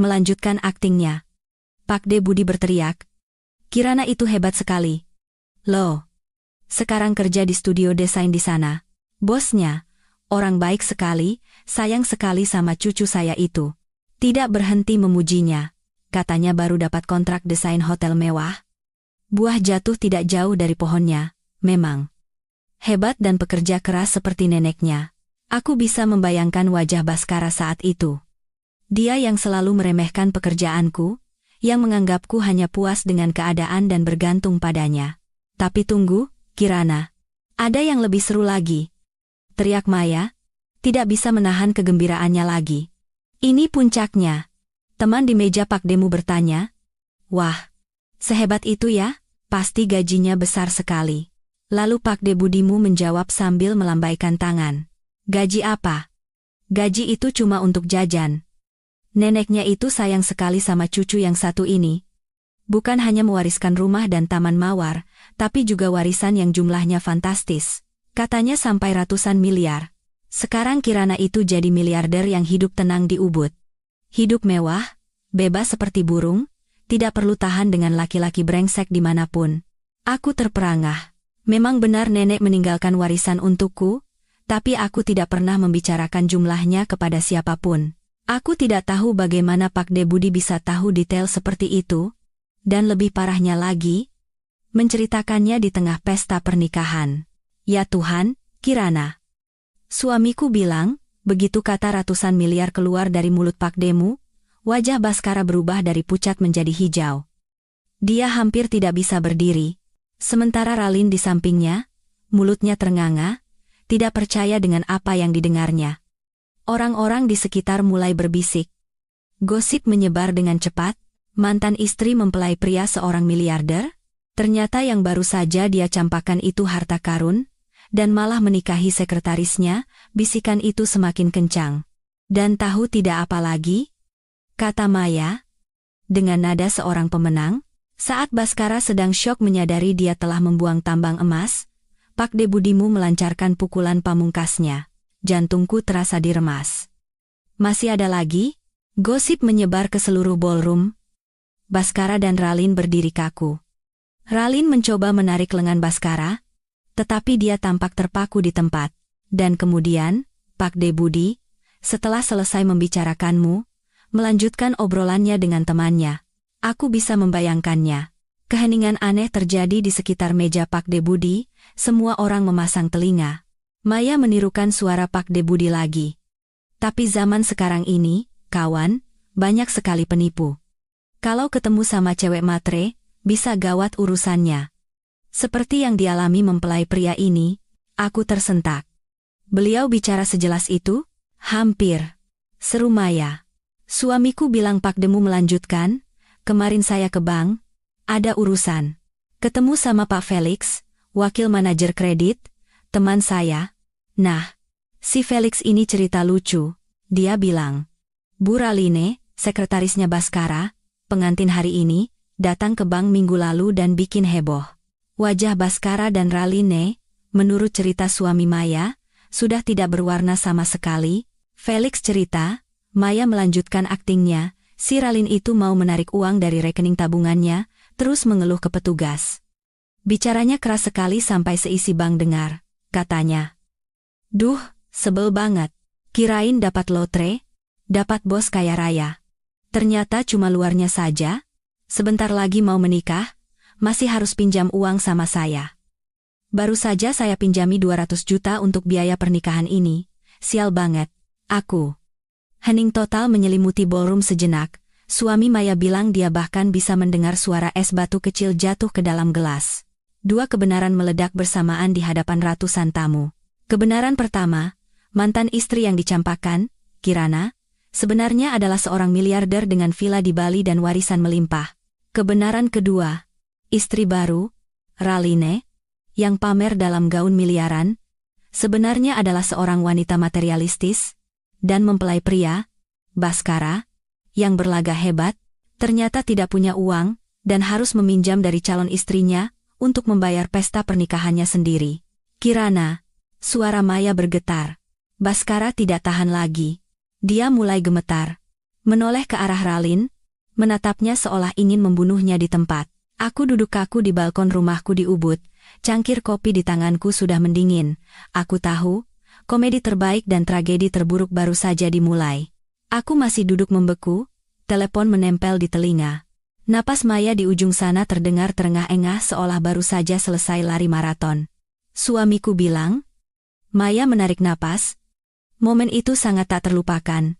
melanjutkan aktingnya. Pak De Budi berteriak. Kirana itu hebat sekali. Loh, sekarang kerja di studio desain di sana. Bosnya, orang baik sekali, sayang sekali sama cucu saya itu. Tidak berhenti memujinya. Katanya baru dapat kontrak desain hotel mewah. Buah jatuh tidak jauh dari pohonnya, memang. Hebat dan pekerja keras seperti neneknya. Aku bisa membayangkan wajah Baskara saat itu. Dia yang selalu meremehkan pekerjaanku, yang menganggapku hanya puas dengan keadaan dan bergantung padanya. Tapi tunggu, Kirana. Ada yang lebih seru lagi. Teriak Maya, tidak bisa menahan kegembiraannya lagi. Ini puncaknya. Teman di meja Pak Demu bertanya. Wah, sehebat itu ya? Pasti gajinya besar sekali. Lalu Pak De Budimu menjawab sambil melambaikan tangan. Gaji apa? Gaji itu cuma untuk jajan. Neneknya itu sayang sekali sama cucu yang satu ini. Bukan hanya mewariskan rumah dan taman mawar, tapi juga warisan yang jumlahnya fantastis. Katanya sampai ratusan miliar. Sekarang Kirana itu jadi miliarder yang hidup tenang di Ubud. Hidup mewah, bebas seperti burung, tidak perlu tahan dengan laki-laki brengsek dimanapun. Aku terperangah. Memang benar nenek meninggalkan warisan untukku, tapi aku tidak pernah membicarakan jumlahnya kepada siapapun. Aku tidak tahu bagaimana Pak De Budi bisa tahu detail seperti itu, dan lebih parahnya lagi, menceritakannya di tengah pesta pernikahan. Ya Tuhan, Kirana. Suamiku bilang, begitu kata ratusan miliar keluar dari mulut Pak Demu, wajah Baskara berubah dari pucat menjadi hijau. Dia hampir tidak bisa berdiri. Sementara Ralin di sampingnya, mulutnya ternganga, tidak percaya dengan apa yang didengarnya. Orang-orang di sekitar mulai berbisik. Gosip menyebar dengan cepat, mantan istri mempelai pria seorang miliarder, ternyata yang baru saja dia campakkan itu harta karun, dan malah menikahi sekretarisnya, bisikan itu semakin kencang. Dan tahu tidak apa lagi? Kata Maya, dengan nada seorang pemenang, saat Baskara sedang syok menyadari dia telah membuang tambang emas, Pak De Budimu melancarkan pukulan pamungkasnya. Jantungku terasa diremas. Masih ada lagi? Gosip menyebar ke seluruh ballroom. Baskara dan Ralin berdiri kaku. Ralin mencoba menarik lengan Baskara, tetapi dia tampak terpaku di tempat. Dan kemudian, Pak De Budi, setelah selesai membicarakanmu, melanjutkan obrolannya dengan temannya. Aku bisa membayangkannya. Keheningan aneh terjadi di sekitar meja Pak De Budi, semua orang memasang telinga. Maya menirukan suara Pak De Budi lagi. Tapi zaman sekarang ini, kawan, banyak sekali penipu. Kalau ketemu sama cewek matre, bisa gawat urusannya. Seperti yang dialami mempelai pria ini, aku tersentak. Beliau bicara sejelas itu? Hampir. Seru Maya. Suamiku bilang. Pak Demu melanjutkan, kemarin saya ke bank, ada urusan. Ketemu sama Pak Felix, wakil manajer kredit, teman saya. Nah, Si Felix ini cerita lucu. Dia bilang, Bu Raline, sekretarisnya Baskara, pengantin hari ini, datang ke bank minggu lalu dan bikin heboh. Wajah Baskara dan Raline, menurut cerita suami Maya, sudah tidak berwarna sama sekali. Felix cerita, Maya melanjutkan aktingnya, si Ralin itu mau menarik uang dari rekening tabungannya, terus mengeluh ke petugas. Bicaranya keras sekali sampai seisi bank dengar, katanya. Duh, sebel banget. Kirain dapat lotre, dapat bos kaya raya. Ternyata cuma luarnya saja. Sebentar lagi mau menikah, masih harus pinjam uang sama saya. Baru saja saya pinjami 200 juta untuk biaya pernikahan ini. Sial banget. Aku. Hening total menyelimuti ballroom sejenak. Suami Maya bilang dia bahkan bisa mendengar suara es batu kecil jatuh ke dalam gelas. Dua kebenaran meledak bersamaan di hadapan ratusan tamu. Kebenaran pertama, mantan istri yang dicampakkan, Kirana, sebenarnya adalah seorang miliarder dengan villa di Bali dan warisan melimpah. Kebenaran kedua, istri baru, Raline, yang pamer dalam gaun miliaran, sebenarnya adalah seorang wanita materialistis dan mempelai pria, Baskara, yang berlaga hebat, ternyata tidak punya uang dan harus meminjam dari calon istrinya untuk membayar pesta pernikahannya sendiri. Kirana, suara Maya bergetar. Baskara tidak tahan lagi. Dia mulai gemetar, menoleh ke arah Ralin, menatapnya seolah ingin membunuhnya di tempat. Aku duduk kaku di balkon rumahku di Ubud, cangkir kopi di tanganku sudah mendingin. Aku tahu, komedi terbaik dan tragedi terburuk baru saja dimulai. Aku masih duduk membeku, telepon menempel di telinga. Napas Maya di ujung sana terdengar terengah-engah seolah baru saja selesai lari maraton. Suamiku bilang, Maya menarik napas. Momen itu sangat tak terlupakan.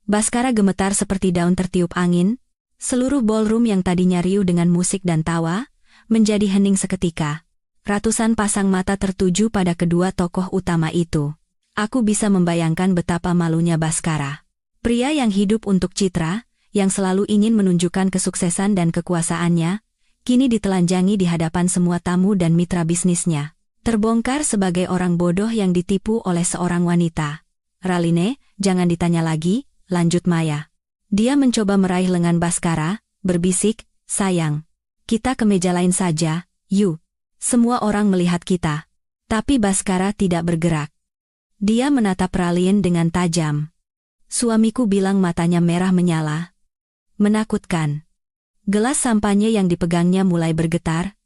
Baskara gemetar seperti daun tertiup angin. Seluruh ballroom yang tadinya riuh dengan musik dan tawa, menjadi hening seketika. Ratusan pasang mata tertuju pada kedua tokoh utama itu. Aku bisa membayangkan betapa malunya Baskara. Pria yang hidup untuk citra, yang selalu ingin menunjukkan kesuksesan dan kekuasaannya, kini ditelanjangi di hadapan semua tamu dan mitra bisnisnya. Terbongkar sebagai orang bodoh yang ditipu oleh seorang wanita. Raline, jangan ditanya lagi, lanjut Maya. Dia mencoba meraih lengan Baskara, berbisik, sayang. Kita ke meja lain saja, yuk. Semua orang melihat kita. Tapi Baskara tidak bergerak. Dia menatap Ralin dengan tajam. Suamiku bilang matanya merah menyala. Menakutkan. Gelas sampahnya yang dipegangnya mulai bergetar.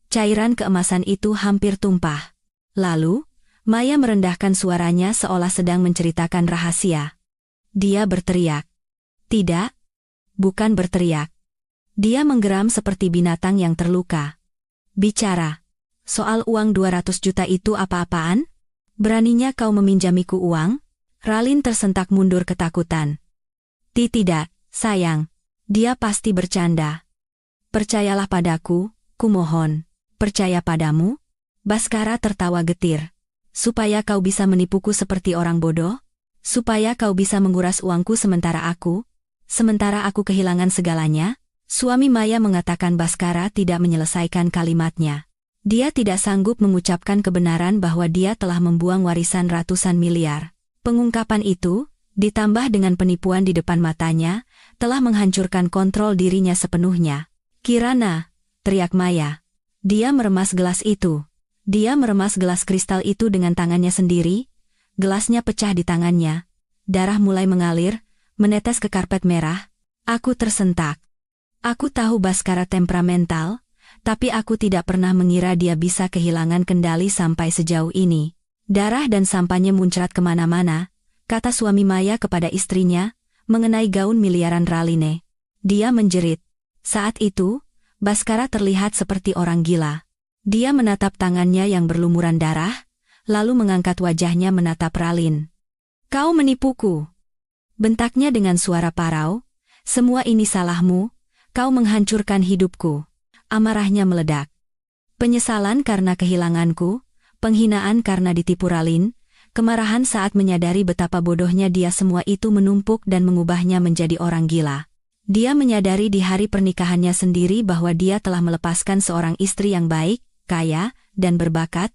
Cairan keemasan itu hampir tumpah. Lalu, Maya merendahkan suaranya seolah sedang menceritakan rahasia. Dia berteriak. Tidak. Bukan berteriak. Dia menggeram seperti binatang yang terluka. Bicara. Soal uang 200 juta itu apa-apaan? Beraninya kau meminjamiku uang? Ralin tersentak mundur ketakutan. Tidak, sayang. Dia pasti bercanda. Percayalah padaku, kumohon. Percaya padamu? Baskara tertawa getir. Supaya kau bisa menipuku seperti orang bodoh? Supaya kau bisa menguras uangku sementara aku kehilangan segalanya? Suami Maya mengatakan Baskara tidak menyelesaikan kalimatnya. Dia tidak sanggup mengucapkan kebenaran bahwa dia telah membuang warisan ratusan miliar. Pengungkapan itu, ditambah dengan penipuan di depan matanya, telah menghancurkan kontrol dirinya sepenuhnya. Kirana, teriak Maya. Dia meremas gelas itu. Dia meremas gelas kristal itu dengan tangannya sendiri. Gelasnya pecah di tangannya. Darah mulai mengalir, menetes ke karpet merah. Aku tersentak. Aku tahu Baskara temperamental, tapi aku tidak pernah mengira dia bisa kehilangan kendali sampai sejauh ini. Darah dan sampahnya muncrat kemana-mana, kata suami Maya kepada istrinya, mengenai gaun miliaran Raline. Dia menjerit. Saat itu, Baskara terlihat seperti orang gila. Dia menatap tangannya yang berlumuran darah, lalu mengangkat wajahnya menatap Ralin. Kau menipuku. Bentaknya dengan suara parau. Semua ini salahmu, kau menghancurkan hidupku. Amarahnya meledak. Penyesalan karena kehilanganku, penghinaan karena ditipu Ralin, kemarahan saat menyadari betapa bodohnya dia, semua itu menumpuk dan mengubahnya menjadi orang gila. Dia menyadari di hari pernikahannya sendiri bahwa dia telah melepaskan seorang istri yang baik, kaya, dan berbakat,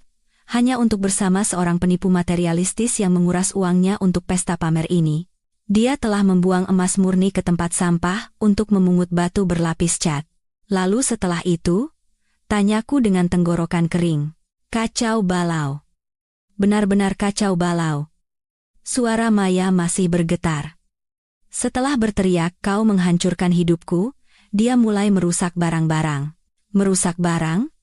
hanya untuk bersama seorang penipu materialistis yang menguras uangnya untuk pesta pamer ini. Dia telah membuang emas murni ke tempat sampah untuk memungut batu berlapis cat. Lalu setelah itu, tanyaku dengan tenggorokan kering. Kacau balau. Benar-benar kacau balau. Suara Maya masih bergetar. Setelah berteriak, kau menghancurkan hidupku, dia mulai merusak barang-barang. Merusak barang?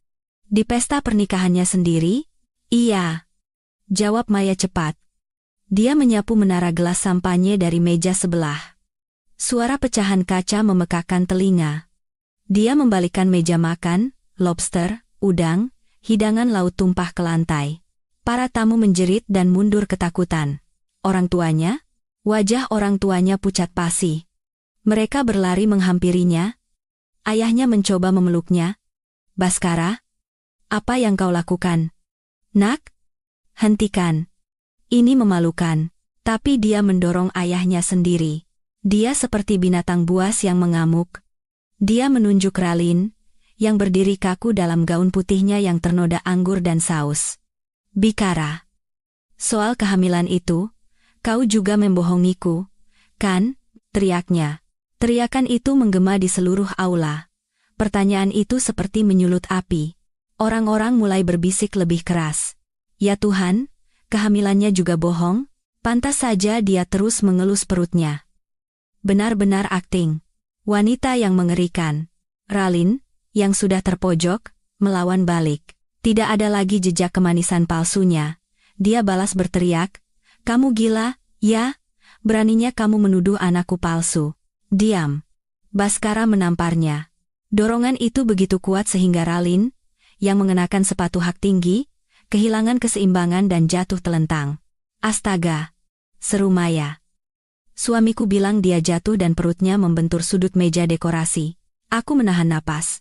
Di pesta pernikahannya sendiri? Iya. Jawab Maya cepat. Dia menyapu menara gelas sampahnya dari meja sebelah. Suara pecahan kaca memekakkan telinga. Dia membalikkan meja makan, lobster, udang, hidangan laut tumpah ke lantai. Para tamu menjerit dan mundur ketakutan. Orang tuanya? Wajah orang tuanya pucat pasi. Mereka berlari menghampirinya. Ayahnya mencoba memeluknya. Baskara, apa yang kau lakukan? Nak? Hentikan. Ini memalukan. Tapi dia mendorong ayahnya sendiri. Dia seperti binatang buas yang mengamuk. Dia menunjuk Ralin, yang berdiri kaku dalam gaun putihnya yang ternoda anggur dan saus. Bicara. Soal kehamilan itu, kau juga membohongiku, kan? Teriaknya. Teriakan itu menggema di seluruh aula. Pertanyaan itu seperti menyulut api. Orang-orang mulai berbisik lebih keras. Ya Tuhan, kehamilannya juga bohong? Pantas saja dia terus mengelus perutnya. Benar-benar akting. Wanita yang mengerikan. Ralin, yang sudah terpojok, melawan balik. Tidak ada lagi jejak kemanisan palsunya. Dia balas berteriak, kamu gila, ya? Beraninya kamu menuduh anakku palsu. Diam. Baskara menamparnya. Dorongan itu begitu kuat sehingga Ralin, yang mengenakan sepatu hak tinggi, kehilangan keseimbangan dan jatuh telentang. Astaga! Seru Maya. Suamiku bilang dia jatuh dan perutnya membentur sudut meja dekorasi. Aku menahan napas.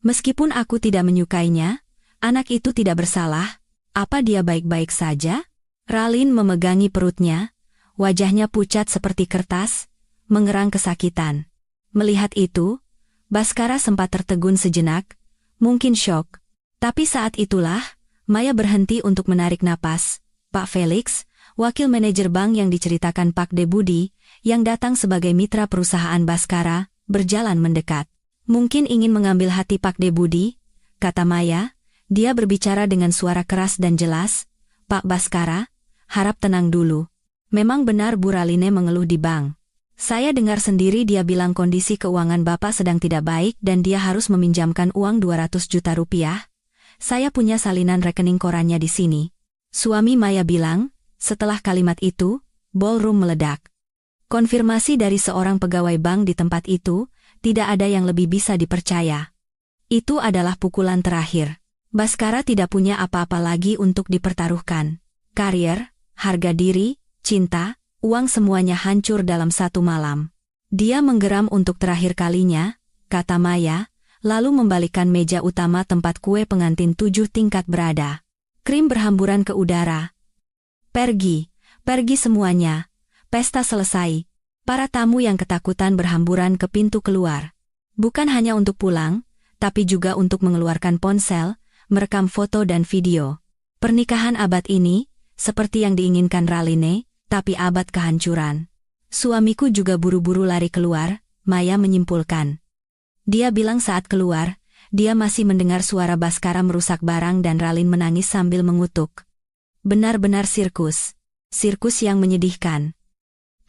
Meskipun aku tidak menyukainya, anak itu tidak bersalah. Apa dia baik-baik saja? Ralin memegangi perutnya, wajahnya pucat seperti kertas, mengerang kesakitan. Melihat itu, Baskara sempat tertegun sejenak, mungkin syok. Tapi saat itulah, Maya berhenti untuk menarik napas. Pak Felix, wakil manajer bank yang diceritakan Pak De Budi, yang datang sebagai mitra perusahaan Baskara, berjalan mendekat. Mungkin ingin mengambil hati Pak De Budi, kata Maya. Dia berbicara dengan suara keras dan jelas. Pak Baskara, harap tenang dulu. Memang benar Bu Raline mengeluh di bank. Saya dengar sendiri dia bilang kondisi keuangan Bapak sedang tidak baik dan dia harus meminjamkan uang 200 juta rupiah. Saya punya salinan rekening korannya di sini. Suami Maya bilang, setelah kalimat itu, ballroom meledak. Konfirmasi dari seorang pegawai bank di tempat itu, tidak ada yang lebih bisa dipercaya. Itu adalah pukulan terakhir. Baskara tidak punya apa-apa lagi untuk dipertaruhkan. Karier, harga diri, cinta, uang semuanya hancur dalam satu malam. Dia menggeram untuk terakhir kalinya, kata Maya, lalu membalikkan meja utama tempat kue pengantin 7 tingkat berada. Krim berhamburan ke udara. Pergi, pergi semuanya. Pesta selesai. Para tamu yang ketakutan berhamburan ke pintu keluar. Bukan hanya untuk pulang, tapi juga untuk mengeluarkan ponsel, merekam foto dan video. Pernikahan abad ini, seperti yang diinginkan Raline, tapi abad kehancuran. Suamiku juga buru-buru lari keluar, Maya menyimpulkan. Dia bilang saat keluar, dia masih mendengar suara Baskara merusak barang dan Ralin menangis sambil mengutuk. Benar-benar sirkus. Sirkus yang menyedihkan.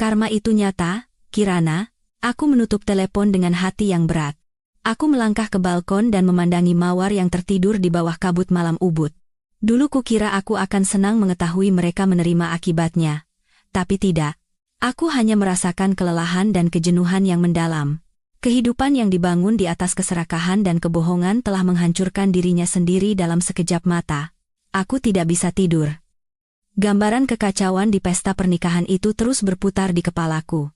Karma itu nyata, Kirana. Aku menutup telepon dengan hati yang berat. Aku melangkah ke balkon dan memandangi mawar yang tertidur di bawah kabut malam ubud. Dulu kukira aku akan senang mengetahui mereka menerima akibatnya. Tapi tidak. Aku hanya merasakan kelelahan dan kejenuhan yang mendalam. Kehidupan yang dibangun di atas keserakahan dan kebohongan telah menghancurkan dirinya sendiri dalam sekejap mata. Aku tidak bisa tidur. Gambaran kekacauan di pesta pernikahan itu terus berputar di kepalaku.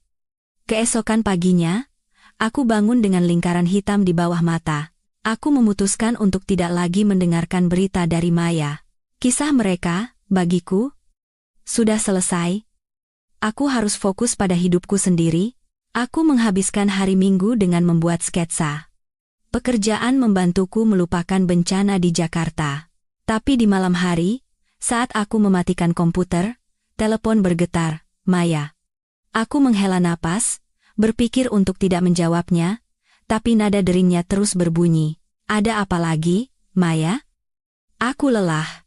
Keesokan paginya, aku bangun dengan lingkaran hitam di bawah mata. Aku memutuskan untuk tidak lagi mendengarkan berita dari Maya. Kisah mereka, bagiku, sudah selesai. Aku harus fokus pada hidupku sendiri. Aku menghabiskan hari Minggu dengan membuat sketsa. Pekerjaan membantuku melupakan bencana di Jakarta. Tapi di malam hari, Saat aku mematikan komputer, telepon bergetar, Maya. Aku menghela napas, berpikir untuk tidak menjawabnya, tapi nada deringnya terus berbunyi. Ada apa lagi, Maya? Aku lelah.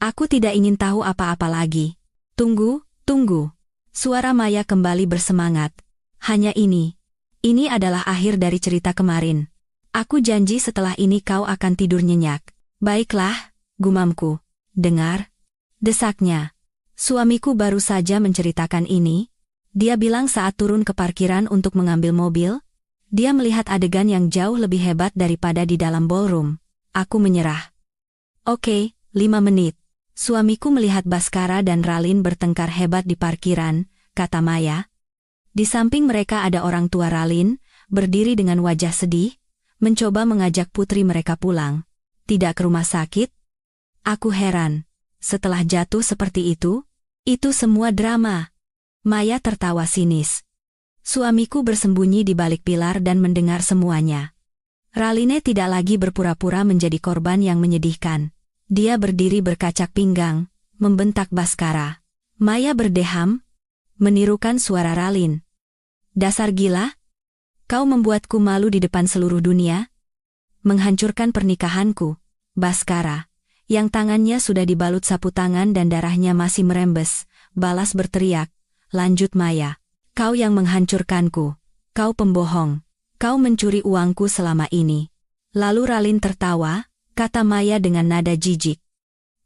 Aku tidak ingin tahu apa-apa lagi. Tunggu, tunggu. Suara Maya kembali bersemangat. Hanya ini. Ini adalah akhir dari cerita kemarin. Aku janji setelah ini kau akan tidur nyenyak. Baiklah, gumamku. Dengar. Desaknya. Suamiku baru saja menceritakan ini. Dia bilang saat turun ke parkiran untuk mengambil mobil, dia melihat adegan yang jauh lebih hebat daripada di dalam ballroom. Aku menyerah. Oke, 5 menit. Suamiku melihat Baskara dan Ralin bertengkar hebat di parkiran, kata Maya. Di samping mereka ada orang tua Ralin, berdiri dengan wajah sedih, mencoba mengajak putri mereka pulang. Tidak ke rumah sakit? Aku heran. Setelah jatuh seperti itu semua drama. Maya tertawa sinis. Suamiku bersembunyi di balik pilar dan mendengar semuanya. Raline tidak lagi berpura-pura menjadi korban yang menyedihkan. Dia berdiri berkacak pinggang, membentak Baskara. Maya berdeham, menirukan suara Ralin. Dasar gila? Kau membuatku malu di depan seluruh dunia? Menghancurkan pernikahanku, Baskara, yang tangannya sudah dibalut sapu tangan dan darahnya masih merembes, balas berteriak. Lanjut Maya. Kau yang menghancurkanku. Kau pembohong. Kau mencuri uangku selama ini. Lalu Ralin tertawa, kata Maya dengan nada jijik.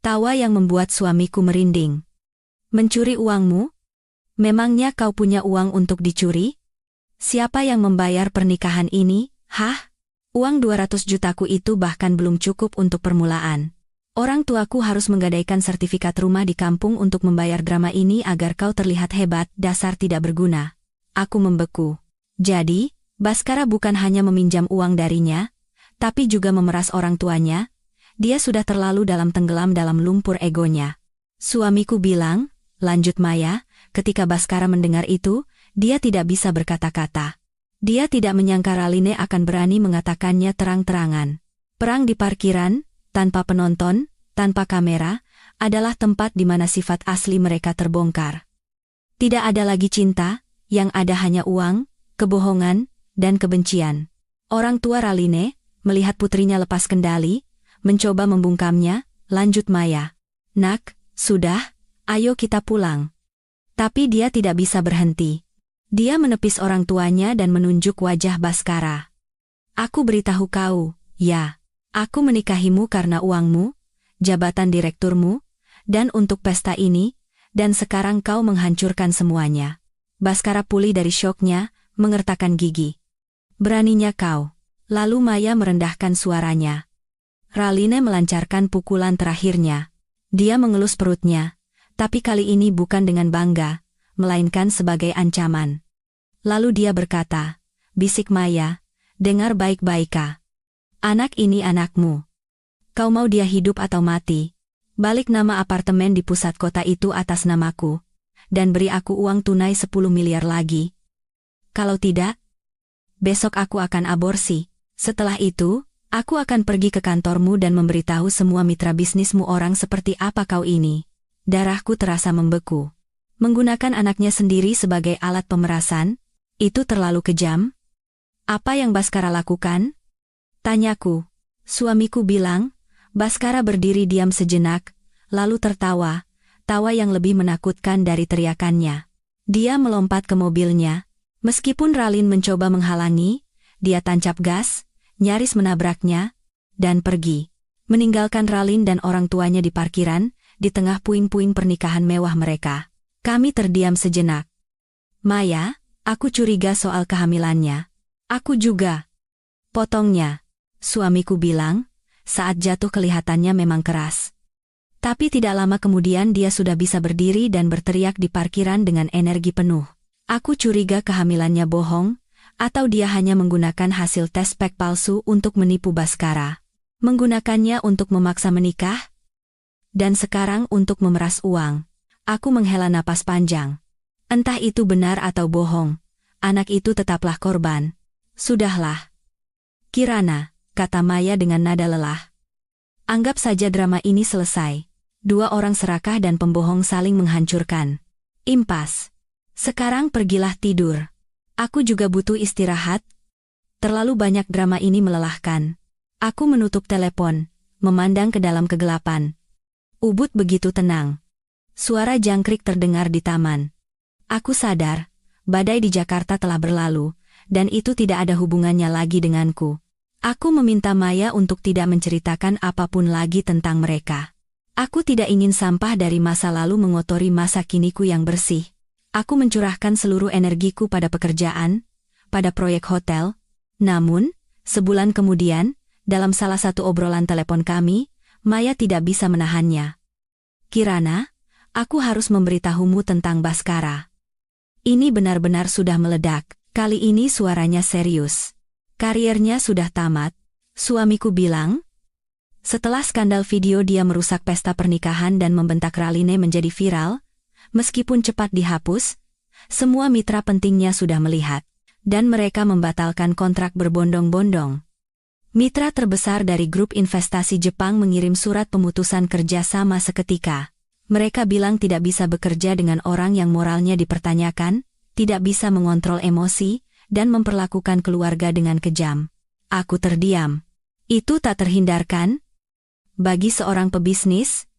Tawa yang membuat suamiku merinding. Mencuri uangmu? Memangnya kau punya uang untuk dicuri? Siapa yang membayar pernikahan ini? Hah? Uang 200 jutaku itu bahkan belum cukup untuk permulaan. Orang tuaku harus menggadaikan sertifikat rumah di kampung untuk membayar drama ini agar kau terlihat hebat, dasar tidak berguna. Aku membeku. Jadi, Baskara bukan hanya meminjam uang darinya, tapi juga memeras orang tuanya. Dia sudah terlalu tenggelam dalam lumpur egonya. Suamiku bilang, lanjut Maya, ketika Baskara mendengar itu, dia tidak bisa berkata-kata. Dia tidak menyangka Raline akan berani mengatakannya terang-terangan. Perang di parkiran, tanpa penonton, tanpa kamera, adalah tempat di mana sifat asli mereka terbongkar. Tidak ada lagi cinta, yang ada hanya uang, kebohongan, dan kebencian. Orang tua Raline, melihat putrinya lepas kendali, mencoba membungkamnya, lanjut Maya. Nak, sudah, ayo kita pulang. Tapi dia tidak bisa berhenti. Dia menepis orang tuanya dan menunjuk wajah Baskara. Aku beritahu kau, ya. Aku menikahimu karena uangmu, jabatan direkturmu, dan untuk pesta ini, dan sekarang kau menghancurkan semuanya. Baskara pulih dari syoknya, mengertakkan gigi. Beraninya kau. Lalu Maya merendahkan suaranya. Raline melancarkan pukulan terakhirnya. Dia mengelus perutnya, tapi kali ini bukan dengan bangga, melainkan sebagai ancaman. Lalu dia berkata, bisik Maya, dengar baik-baik Kak. Anak ini anakmu. Kau mau dia hidup atau mati? Balik nama apartemen di pusat kota itu atas namaku, dan beri aku uang tunai 10 miliar lagi. Kalau tidak, besok aku akan aborsi. Setelah itu, aku akan pergi ke kantormu dan memberitahu semua mitra bisnismu orang seperti apa kau ini. Darahku terasa membeku. Menggunakan anaknya sendiri sebagai alat pemerasan, itu terlalu kejam. Apa yang Baskara lakukan? Tanyaku. Suamiku bilang, Baskara berdiri diam sejenak, lalu tertawa, tawa yang lebih menakutkan dari teriakannya. Dia melompat ke mobilnya. Meskipun Ralin mencoba menghalangi, dia tancap gas, nyaris menabraknya, dan pergi. Meninggalkan Ralin dan orang tuanya di parkiran, di tengah puing-puing pernikahan mewah mereka. Kami terdiam sejenak. Maya, aku curiga soal kehamilannya. Aku juga. Potongnya. Suamiku bilang, saat jatuh kelihatannya memang keras. Tapi tidak lama kemudian dia sudah bisa berdiri dan berteriak di parkiran dengan energi penuh. Aku curiga kehamilannya bohong, atau dia hanya menggunakan hasil tes pack palsu untuk menipu Baskara. Menggunakannya untuk memaksa menikah, dan sekarang untuk memeras uang. Aku menghela napas panjang. Entah itu benar atau bohong, anak itu tetaplah korban. Sudahlah. Kirana, kata Maya dengan nada lelah. Anggap saja drama ini selesai. Dua orang serakah dan pembohong saling menghancurkan. Impas. Sekarang pergilah tidur. Aku juga butuh istirahat. Terlalu banyak drama ini melelahkan. Aku menutup telepon, memandang ke dalam kegelapan. Ubud begitu tenang. Suara jangkrik terdengar di taman. Aku sadar, badai di Jakarta telah berlalu, dan itu tidak ada hubungannya lagi denganku. Aku meminta Maya untuk tidak menceritakan apapun lagi tentang mereka. Aku tidak ingin sampah dari masa lalu mengotori masa kiniku yang bersih. Aku mencurahkan seluruh energiku pada pekerjaan, pada proyek hotel. Namun, sebulan kemudian, dalam salah satu obrolan telepon kami, Maya tidak bisa menahannya. Kirana, aku harus memberitahumu tentang Baskara. Ini benar-benar sudah meledak. Kali ini suaranya serius. Kariernya sudah tamat. Suamiku bilang. Setelah skandal video dia merusak pesta pernikahan dan membentak Raline menjadi viral, meskipun cepat dihapus, semua mitra pentingnya sudah melihat, dan mereka membatalkan kontrak berbondong-bondong. Mitra terbesar dari grup investasi Jepang mengirim surat pemutusan kerjasama seketika. Mereka bilang tidak bisa bekerja dengan orang yang moralnya dipertanyakan, tidak bisa mengontrol emosi, dan memperlakukan keluarga dengan kejam. Aku terdiam. Itu tak terhindarkan? Bagi seorang pebisnis,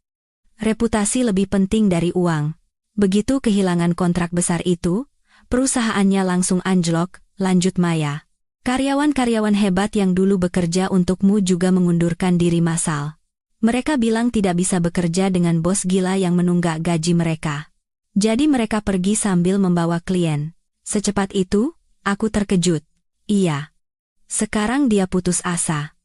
reputasi lebih penting dari uang. Begitu kehilangan kontrak besar itu, perusahaannya langsung anjlok, lanjut Maya. Karyawan-karyawan hebat yang dulu bekerja untukmu juga mengundurkan diri massal. Mereka bilang tidak bisa bekerja dengan bos gila yang menunggak gaji mereka. Jadi mereka pergi sambil membawa klien. Secepat itu, aku terkejut. Iya. Sekarang dia putus asa.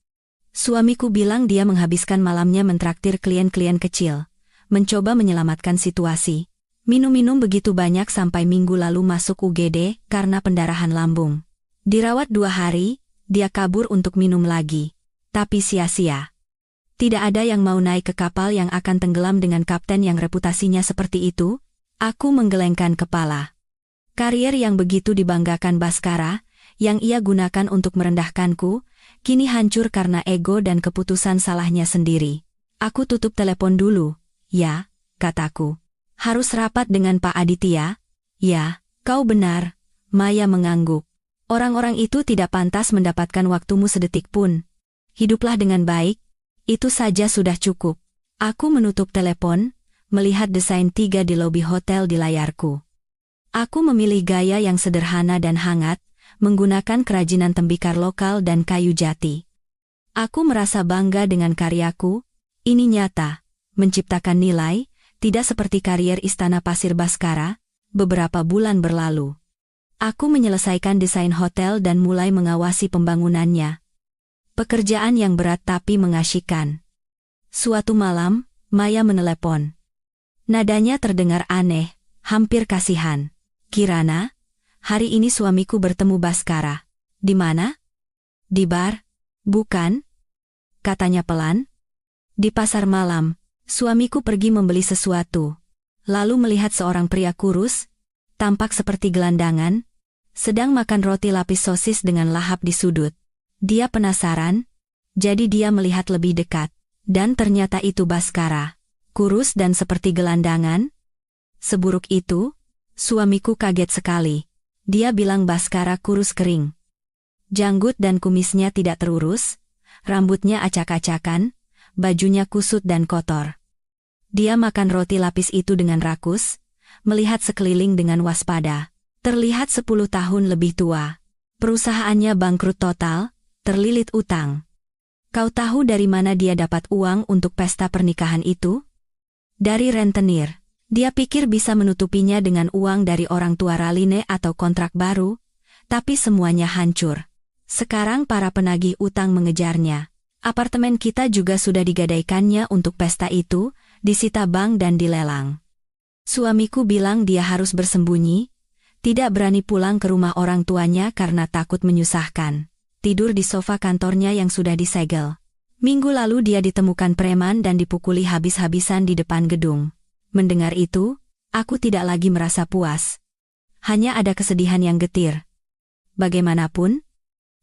Suamiku bilang dia menghabiskan malamnya mentraktir klien-klien kecil, mencoba menyelamatkan situasi. Minum-minum begitu banyak sampai minggu lalu masuk UGD karena pendarahan lambung. Dirawat 2 hari, dia kabur untuk minum lagi. Tapi sia-sia. Tidak ada yang mau naik ke kapal yang akan tenggelam dengan kapten yang reputasinya seperti itu. Aku menggelengkan kepala. Karier yang begitu dibanggakan Baskara, yang ia gunakan untuk merendahkanku, kini hancur karena ego dan keputusan salahnya sendiri. Aku tutup telepon dulu. Ya, kataku. Harus rapat dengan Pak Aditya? Ya, kau benar. Maya mengangguk. Orang-orang itu tidak pantas mendapatkan waktumu sedetik pun. Hiduplah dengan baik. Itu saja sudah cukup. Aku menutup telepon, melihat desain 3 di lobi hotel di layarku. Aku memilih gaya yang sederhana dan hangat, menggunakan kerajinan tembikar lokal dan kayu jati. Aku merasa bangga dengan karyaku. Ini nyata, menciptakan nilai, tidak seperti karier Istana Pasir Baskara, beberapa bulan berlalu. Aku menyelesaikan desain hotel dan mulai mengawasi pembangunannya. Pekerjaan yang berat tapi mengasyikkan. Suatu malam, Maya menelepon. Nadanya terdengar aneh, hampir kasihan. Kirana, hari ini suamiku bertemu Baskara. Di mana? Di bar? Bukan? Katanya pelan. Di pasar malam, suamiku pergi membeli sesuatu. Lalu melihat seorang pria kurus, tampak seperti gelandangan, sedang makan roti lapis sosis dengan lahap di sudut. Dia penasaran, jadi dia melihat lebih dekat. Dan ternyata itu Baskara. Kurus dan seperti gelandangan. Seburuk itu, suamiku kaget sekali. Dia bilang Baskara kurus kering. Janggut dan kumisnya tidak terurus, rambutnya acak-acakan, bajunya kusut dan kotor. Dia makan roti lapis itu dengan rakus, melihat sekeliling dengan waspada. Terlihat 10 tahun lebih tua. Perusahaannya bangkrut total, terlilit utang. Kau tahu dari mana dia dapat uang untuk pesta pernikahan itu? Dari rentenir. Dia pikir bisa menutupinya dengan uang dari orang tua Raline atau kontrak baru, tapi semuanya hancur. Sekarang para penagih utang mengejarnya. Apartemen kita juga sudah digadaikannya untuk pesta itu, disita bank dan dilelang. Suamiku bilang dia harus bersembunyi, tidak berani pulang ke rumah orang tuanya karena takut menyusahkan. Tidur di sofa kantornya yang sudah disegel. Minggu lalu dia ditemukan preman dan dipukuli habis-habisan di depan gedung. Mendengar itu, aku tidak lagi merasa puas. Hanya ada kesedihan yang getir. Bagaimanapun,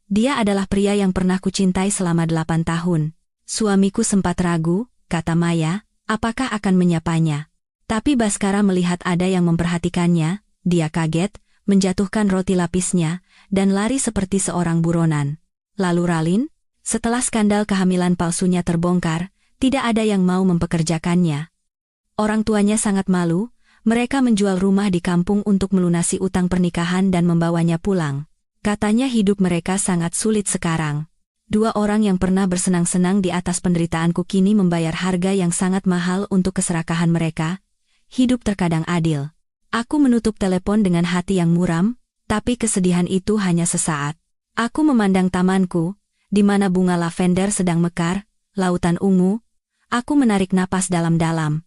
dia adalah pria yang pernah kucintai selama 8 tahun. Suamiku sempat ragu, kata Maya, Apakah akan menyapanya? Tapi Baskara melihat ada yang memperhatikannya, dia kaget, menjatuhkan roti lapisnya, dan lari seperti seorang buronan. Lalu Ralin, setelah skandal kehamilan palsunya terbongkar, tidak ada yang mau mempekerjakannya. Orang tuanya sangat malu, mereka menjual rumah di kampung untuk melunasi utang pernikahan dan membawanya pulang. Katanya hidup mereka sangat sulit sekarang. Dua orang yang pernah bersenang-senang di atas penderitaanku kini membayar harga yang sangat mahal untuk keserakahan mereka. Hidup terkadang adil. Aku menutup telepon dengan hati yang muram, tapi kesedihan itu hanya sesaat. Aku memandang tamanku, di mana bunga lavender sedang mekar, lautan ungu. Aku menarik napas dalam-dalam.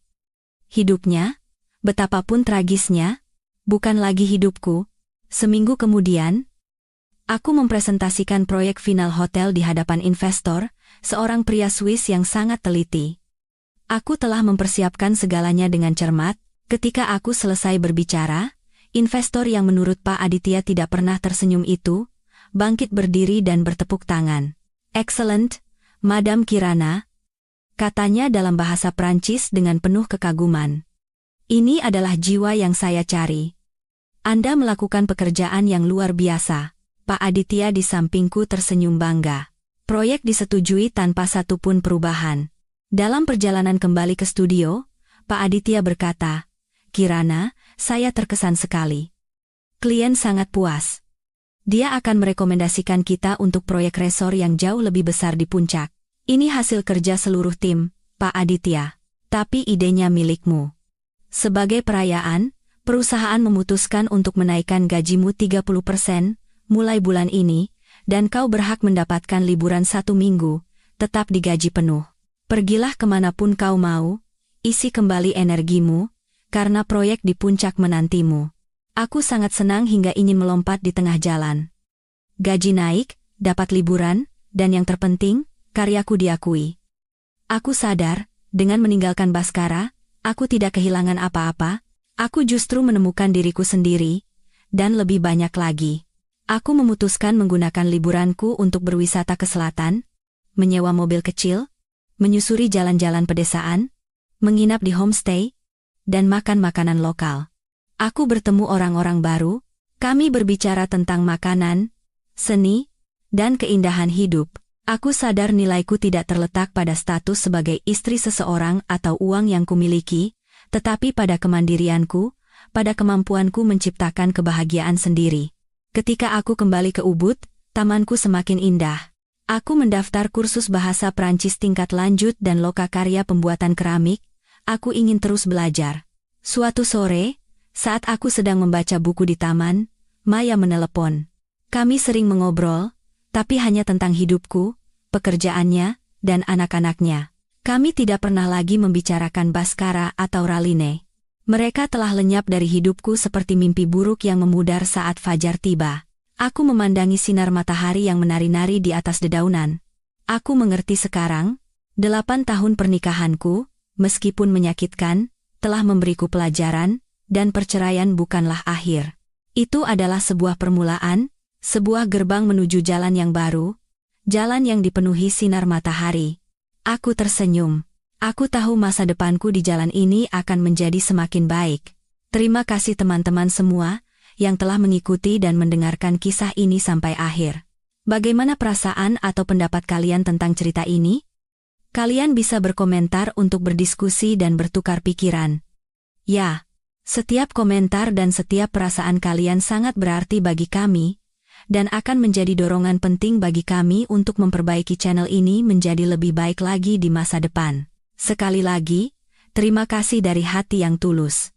Hidupnya, betapapun tragisnya, bukan lagi hidupku. Seminggu kemudian, aku mempresentasikan proyek final hotel di hadapan investor, seorang pria Swiss yang sangat teliti. Aku telah mempersiapkan segalanya dengan cermat. Ketika aku selesai berbicara, investor yang menurut Pak Aditya tidak pernah tersenyum itu, bangkit berdiri dan bertepuk tangan. "Excellent, Madame Kirana," katanya dalam bahasa Prancis dengan penuh kekaguman. "Ini adalah jiwa yang saya cari. Anda melakukan pekerjaan yang luar biasa." Pak Aditya di sampingku tersenyum bangga. Proyek disetujui tanpa satupun perubahan. Dalam perjalanan kembali ke studio, Pak Aditya berkata, "Kirana, saya terkesan sekali. Klien sangat puas. Dia akan merekomendasikan kita untuk proyek resor yang jauh lebih besar di puncak. Ini hasil kerja seluruh tim, Pak Aditya. Tapi idenya milikmu. Sebagai perayaan, perusahaan memutuskan untuk menaikkan gajimu 30% mulai bulan ini, dan kau berhak mendapatkan liburan 1 minggu, tetap digaji penuh. Pergilah kemanapun kau mau, isi kembali energimu, karena proyek di puncak menantimu." Aku sangat senang hingga ingin melompat di tengah jalan. Gaji naik, dapat liburan, dan yang terpenting, karyaku diakui. Aku sadar, dengan meninggalkan Baskara, aku tidak kehilangan apa-apa, aku justru menemukan diriku sendiri, dan lebih banyak lagi. Aku memutuskan menggunakan liburanku untuk berwisata ke selatan, menyewa mobil kecil, menyusuri jalan-jalan pedesaan, menginap di homestay, dan makan makanan lokal. Aku bertemu orang-orang baru, kami berbicara tentang makanan, seni, dan keindahan hidup. Aku sadar nilaiku tidak terletak pada status sebagai istri seseorang atau uang yang kumiliki, tetapi pada kemandirianku, pada kemampuanku menciptakan kebahagiaan sendiri. Ketika aku kembali ke Ubud, tamanku semakin indah. Aku mendaftar kursus bahasa Prancis tingkat lanjut dan lokakarya pembuatan keramik. Aku ingin terus belajar. Suatu sore, saat aku sedang membaca buku di taman, Maya menelepon. Kami sering mengobrol, tapi hanya tentang hidupku, pekerjaannya, dan anak-anaknya. Kami tidak pernah lagi membicarakan Baskara atau Raline. Mereka telah lenyap dari hidupku seperti mimpi buruk yang memudar saat fajar tiba. Aku memandangi sinar matahari yang menari-nari di atas dedaunan. Aku mengerti sekarang, 8 tahun pernikahanku, meskipun menyakitkan, telah memberiku pelajaran, dan perceraian bukanlah akhir. Itu adalah sebuah permulaan, sebuah gerbang menuju jalan yang baru, jalan yang dipenuhi sinar matahari. Aku tersenyum. Aku tahu masa depanku di jalan ini akan menjadi semakin baik. Terima kasih teman-teman semua yang telah mengikuti dan mendengarkan kisah ini sampai akhir. Bagaimana perasaan atau pendapat kalian tentang cerita ini? Kalian bisa berkomentar untuk berdiskusi dan bertukar pikiran. Ya, setiap komentar dan setiap perasaan kalian sangat berarti bagi kami, dan akan menjadi dorongan penting bagi kami untuk memperbaiki channel ini menjadi lebih baik lagi di masa depan. Sekali lagi, terima kasih dari hati yang tulus.